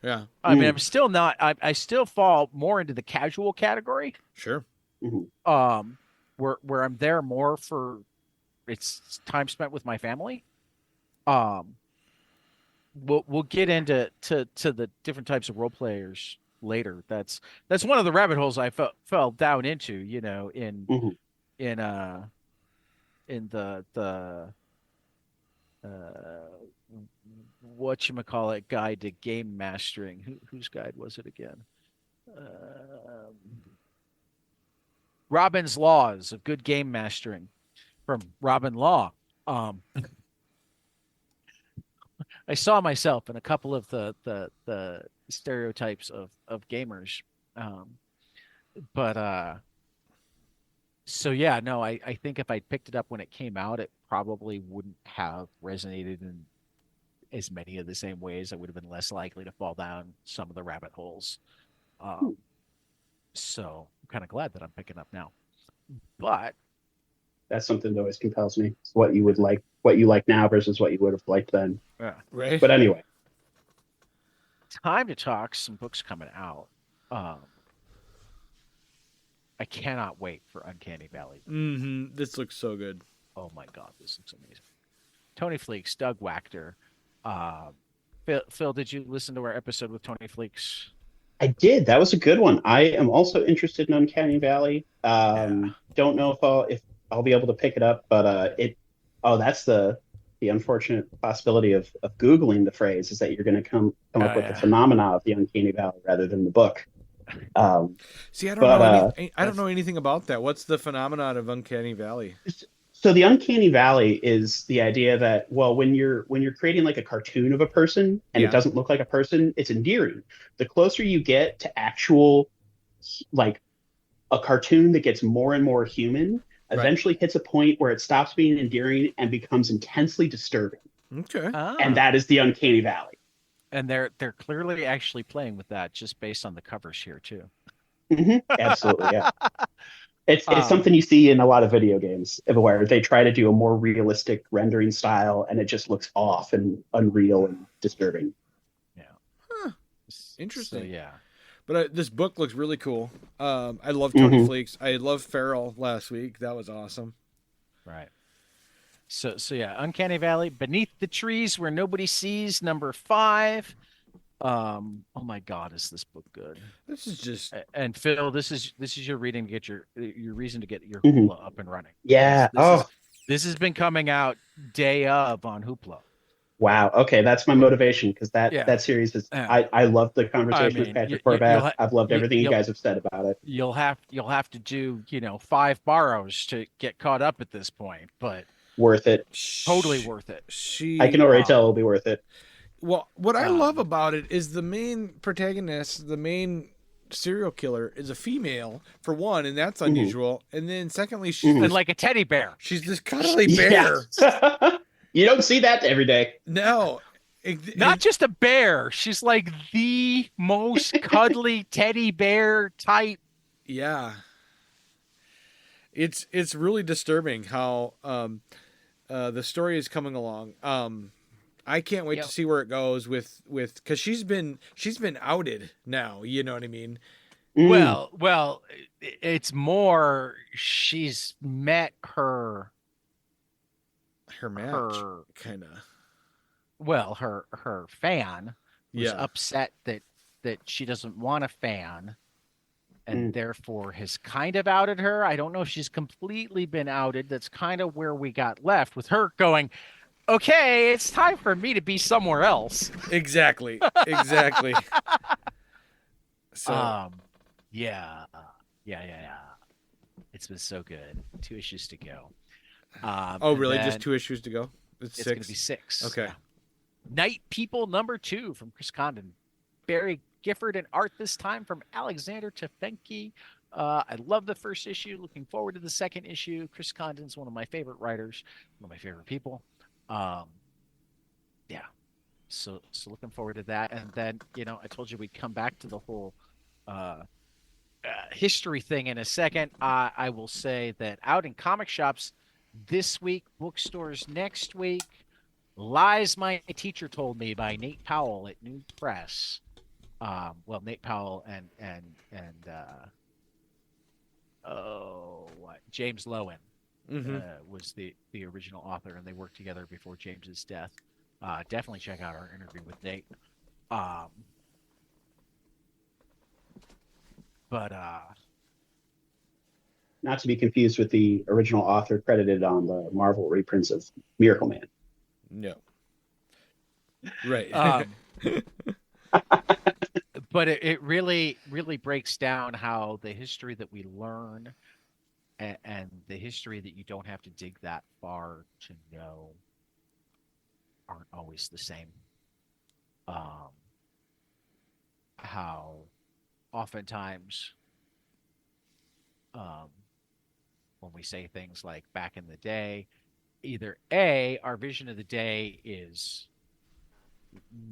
Yeah, I mean, I'm still not. I still fall more into the casual category. sure. Where I'm there more for it's time spent with my family. Um, we'll get into to the different types of role players later. That's one of the rabbit holes I fell down into. Mhm. In in the whatchamacallit guide to game mastering. Whose guide was it again? Robin's Laws of Good Game Mastering from Robin Law. I saw myself in a couple of the stereotypes of gamers. But so yeah, no, I think if I picked it up when it came out, it probably wouldn't have resonated in as many of the same ways. I would have been less likely to fall down some of the rabbit holes. So I'm kind of glad that I'm picking up now. But That's something that always compels me. It's what you like now versus what you would have liked then. yeah, Right. But anyway, time to talk some books coming out. I cannot wait for Uncanny Valley. Mm-hmm. This looks so good. Oh my God, this looks amazing. Tony Fleeks, Doug Wachter. Phil, did you listen to our episode with Tony Fleeks? I did. That was a good one. I am also interested in Uncanny Valley. Don't know if I'll be able to pick it up, but that's the unfortunate possibility of Googling the phrase is that you're going to come up with the phenomena of the Uncanny Valley rather than the book. See, I don't But know any. I don't That's know anything about that. What's the phenomenon of Uncanny Valley? so the uncanny valley is the idea that, well, when you're creating like a cartoon of a person and it Yeah. doesn't look like a person, it's endearing. The closer you get to actual, like, a cartoon that gets more and more human, Right. eventually hits a point where it stops being endearing and becomes intensely disturbing. Okay. And ah, that is the uncanny valley. and they're clearly actually playing with that just based on the covers here too. Absolutely, yeah. It's um, something you see in a lot of video games where they try to do a more realistic rendering style and it just looks off and unreal and disturbing. yeah. Huh. So Interesting. yeah, But this book looks really cool. I love Tony Hmm. Fleeks. I love Farrell last week. That was awesome. right. So yeah, Uncanny Valley, Beneath the Trees Where Nobody Sees, number 5. Oh my God, is this book good? This is just And Phil, this is your reading to get your reason to get your Hmm. Hoopla up and running. Yeah. Oh, This has been coming out day of on Hoopla. wow. Okay, that's my motivation because that Yeah, that series is. yeah. I love the I conversation with mean, Patrick Horvath. I've loved everything you guys have said about it. you'll have to do 5 borrows to get caught up at this point, but Worth it. totally sh- worth it. I can she. already tell Um, it'll be worth it. Well, what I love um, about it is the main protagonist, the main serial killer, is a female for one, and that's Hmm. unusual. And then secondly, and like a teddy bear. she's this cuddly Yeah. bear. You don't see that every day. No, Not just a bear. She's like the most cuddly teddy bear type. yeah. It's really disturbing how the story is coming along. I can't wait to Yep. see where it goes with because she's been outed now. You know what I mean? Mm. Well, it's more she's met Her match, her kind of. her fan who's Yeah. upset that she doesn't want a fan and Mm. therefore has kind of outed her. I don't know if she's completely been outed. That's kind of where we got left with her going, okay, it's time for me to be somewhere else. Exactly. Exactly. So. Um, yeah, yeah. It's been so good. 2 issues to go. Oh, And really? then Just 2 issues to go? It's it's going to 6. be 6. Okay. Yeah. Night People number 2 from Chris Condon. Barry Gifford and art this time from Alexander Tefenki. I love the first issue. Looking forward to the second issue. Chris Condon's one of my favorite writers, one of my favorite people. Yeah. So looking forward to that. And then, I told you we'd come back to the whole history thing in a second. I will say that out in comic shops this week, bookstores next week, Lies My Teacher Told Me by Nate Powell at New Press. Nate Powell and James Lowen Mm-hmm. was the original author, and they worked together before James's death. Definitely check out our interview with Nate. But Not to be confused with the original author credited on the Marvel reprints of Miracle Man. No. Right. but it really breaks down how the history that we learn and the history that you don't have to dig that far to know aren't always the same. How oftentimes when we say things like back in the day, either A, our vision of the day is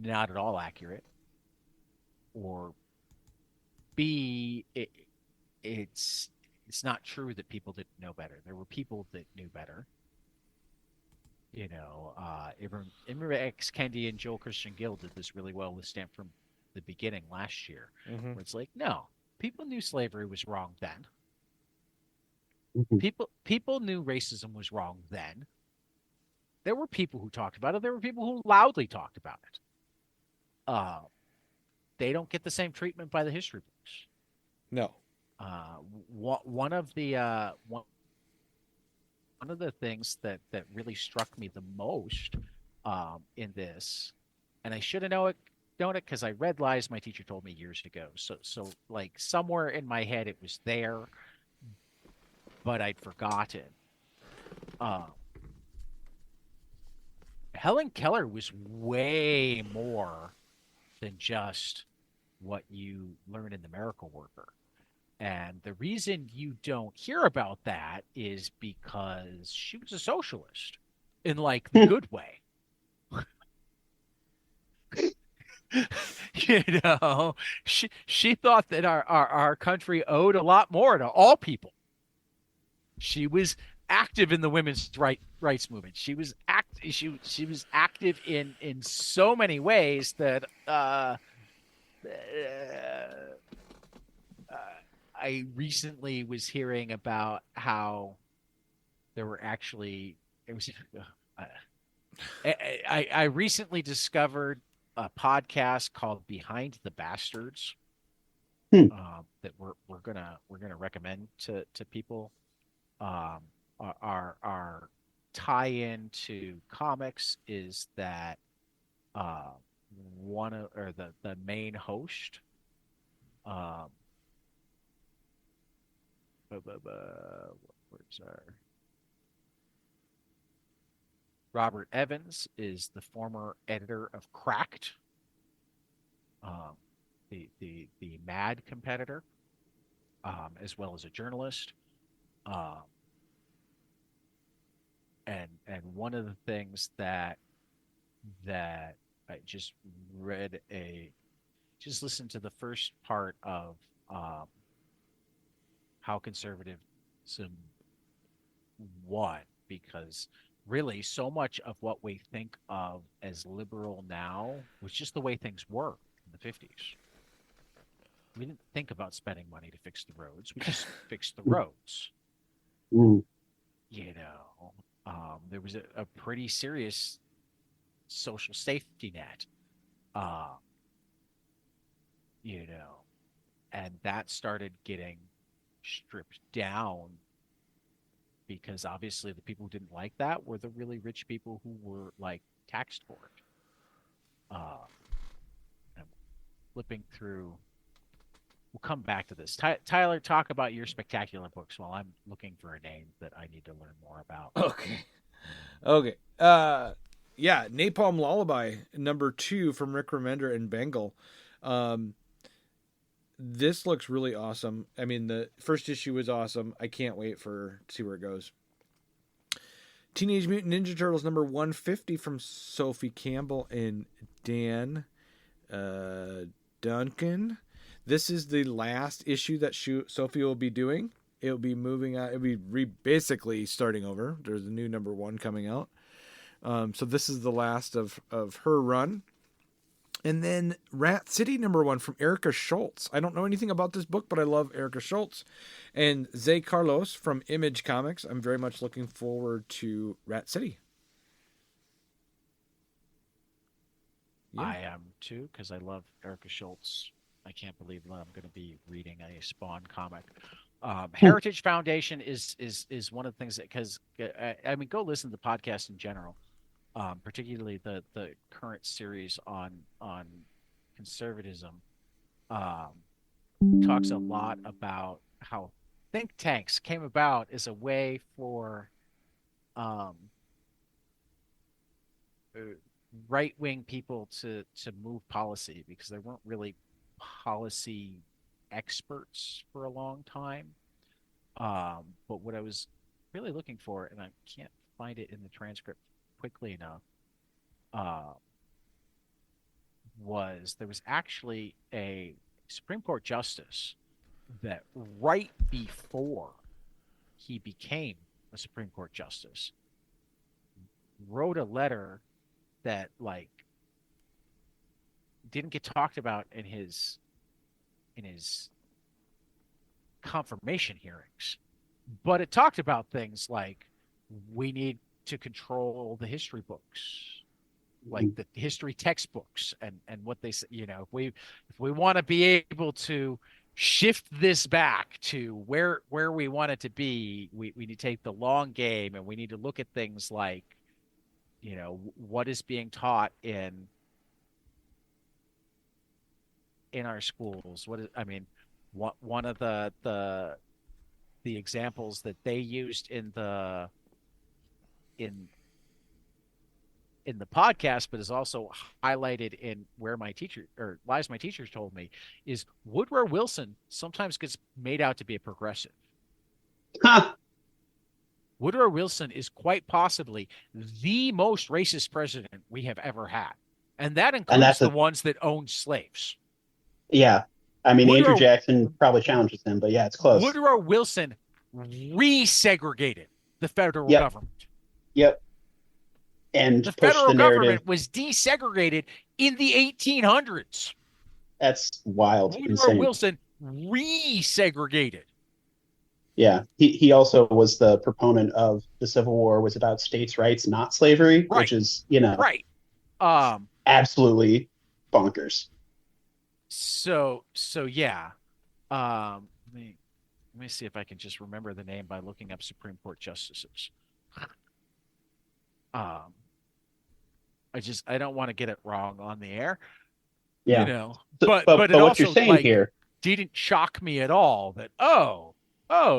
not at all accurate, or B, it's not true that people didn't know better. There were people that knew better. Imre X. Kendi and Joel Christian Gill did this really well with Stamp from the Beginning last year, Mm-hmm. where it's like, no, people knew slavery was wrong then. Mhm. People knew racism was wrong then. There were people who talked about it. There were people who loudly talked about it. They don't get the same treatment by the history books. No. One of the things that really struck me the most in this, and I should have known it known it because I read Lies my teacher told me years ago. So like somewhere in my head it was there, but I'd forgotten. Um, Helen Keller was way more than just what you learn in The Miracle Worker. And the reason you don't hear about that is because she was a socialist in like the good way. You know, she thought that our country owed a lot more to all people. She was active in the rights movement. She was active in so many ways that uh, I recently was hearing about how there were actually it was uh, I recently discovered a podcast called Behind the Bastards Hmm. that we're gonna recommend to people. Um, our tie-in to comics is that uh, one of or the main host um, where's our Robert Evans is the former editor of Cracked, um, the Mad competitor, as well as a journalist. Um, and one of the things that I just read a just listened to the first part of um, how conservatism won because really so much of what we think of as liberal now was just the way things were in the 50s. We didn't think about spending money to fix the roads. We just fixed the roads. Mm. You know, there was a pretty serious social safety net, uh, you know, and that started getting stripped down because obviously the people who didn't like that were the really rich people who were like taxed for it. Uh, I'm flipping through. We'll come back to this. Tyler, talk about your spectacular books while I'm looking for a name that I need to learn more about. Okay. Okay. Yeah, Napalm Lullaby #2 from Rick Remender and Bengal. Um, this looks really awesome. I mean, the first issue was awesome. I can't wait to see where it goes. Teenage Mutant Ninja Turtles #150 from Sophie Campbell and Dan Duncan. This is the last issue that Sophie will be doing. It'll be moving out. It'll be basically starting over. There's a new #1 coming out. So this is the last of her run. And then Rat City #1 from Erica Schultz. I don't know anything about this book, but I love Erica Schultz. And Zay Carlos from Image Comics. I'm very much looking forward to Rat City. Yeah. I am too, because I love Erica Schultz. I can't believe that I'm going to be reading a Spawn comic. Heritage Foundation is one of the things that because I mean go listen to the podcast in general. Particularly the current series on conservatism, talks a lot about how think tanks came about as a way for right-wing people to move policy because there weren't really policy experts for a long time. But what I was really looking for, and I can't find it in the transcript quickly enough, was there was actually a Supreme Court justice that right before he became a Supreme Court justice wrote a letter that like didn't get talked about in his confirmation hearings, but it talked about things like we need to control the history books, like the history textbooks, and what they say. You know, if we want to be able to shift this back to where we want it to be, we need to take the long game, and we need to look at things like, you know, what is being taught in in our schools. One of the examples that they used in the podcast, but is also highlighted in where my teacher or lies my teachers told me, is Woodrow Wilson sometimes gets made out to be a progressive. Huh. Woodrow Wilson is quite possibly the most racist president we have ever had. And that includes the ones that owned slaves. Yeah. I mean, Andrew Jackson probably challenges him, but yeah, it's close. Woodrow Wilson resegregated the federal government. Yep. And the federal government was desegregated in the 1800s. That's wild. Woodrow insane. Wilson resegregated. Yeah. He also was the proponent of the Civil War was about states' rights, not slavery, which is, right. Absolutely bonkers. So yeah. Let me see if I can just remember the name by looking up Supreme Court justices. I don't want to get it wrong on the air. Yeah. But it what also, you're saying here didn't shock me at all that, oh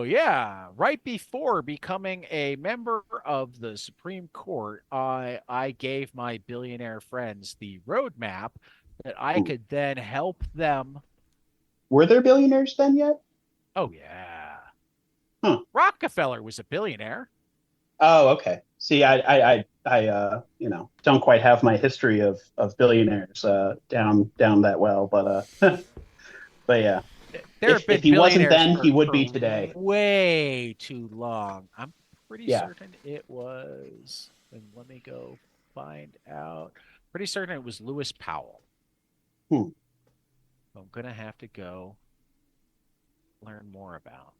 yeah, right before becoming a member of the Supreme Court, I gave my billionaire friends the roadmap that I could then help them. Were there billionaires then yet? Oh yeah. Huh. Rockefeller was a billionaire. Oh, okay. See, I don't quite have my history of billionaires down that well, but but yeah. If he wasn't then, he would be today. Way too long. I'm pretty certain it was. And let me go find out. Pretty certain it was Lewis Powell. I'm gonna have to go learn more about.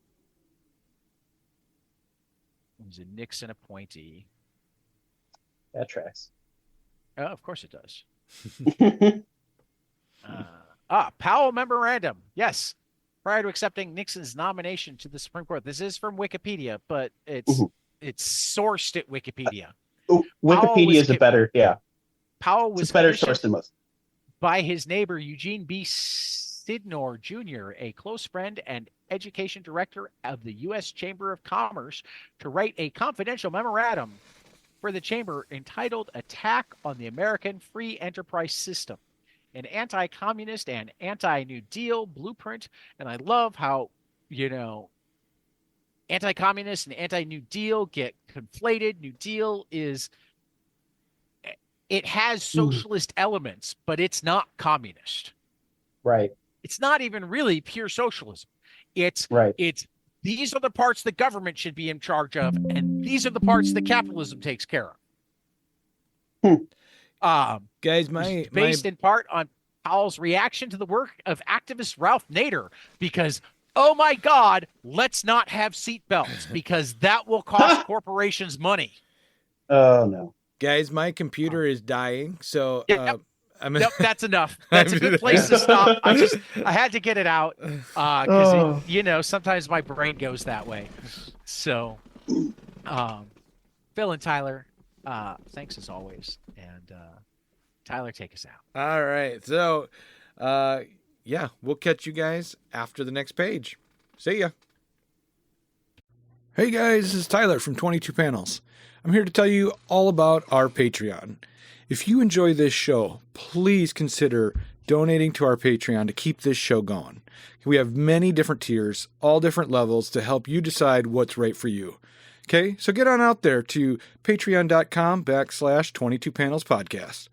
He was a Nixon appointee. That tracks. Oh, of course it does. Powell memorandum. Yes. Prior to accepting Nixon's nomination to the Supreme Court. This is from Wikipedia, but it's sourced at Wikipedia. Wikipedia is a better, Powell was a better source than most. By his neighbor Eugene B. Sidnor Jr., a close friend and education director of the U.S. Chamber of Commerce, to write a confidential memorandum for the chamber entitled "Attack on the American Free Enterprise System," an anti-communist and anti-New Deal blueprint. And I love how, anti-communist and anti-New Deal get conflated. New Deal it has socialist elements, but it's not communist. Right. It's not even really pure socialism. It's these are the parts the government should be in charge of, and these are the parts that capitalism takes care of. Guys, based in part on Powell's reaction to the work of activist Ralph Nader, because, oh my God, let's not have seatbelts because that will cost corporations money. Oh no. Guys, my computer is dying, so nope, that's enough. That's a good place to stop. I had to get it out because sometimes my brain goes that way. So, Phil and Tyler, thanks as always, and Tyler, take us out. All right, so we'll catch you guys after the next page. See ya. Hey guys, this is Tyler from 22 Panels. I'm here to tell you all about our Patreon. If you enjoy this show, please consider donating to our Patreon to keep this show going. We have many different tiers, all different levels to help you decide what's right for you. Okay, so get on out there to patreon.com/22 Panels Podcast.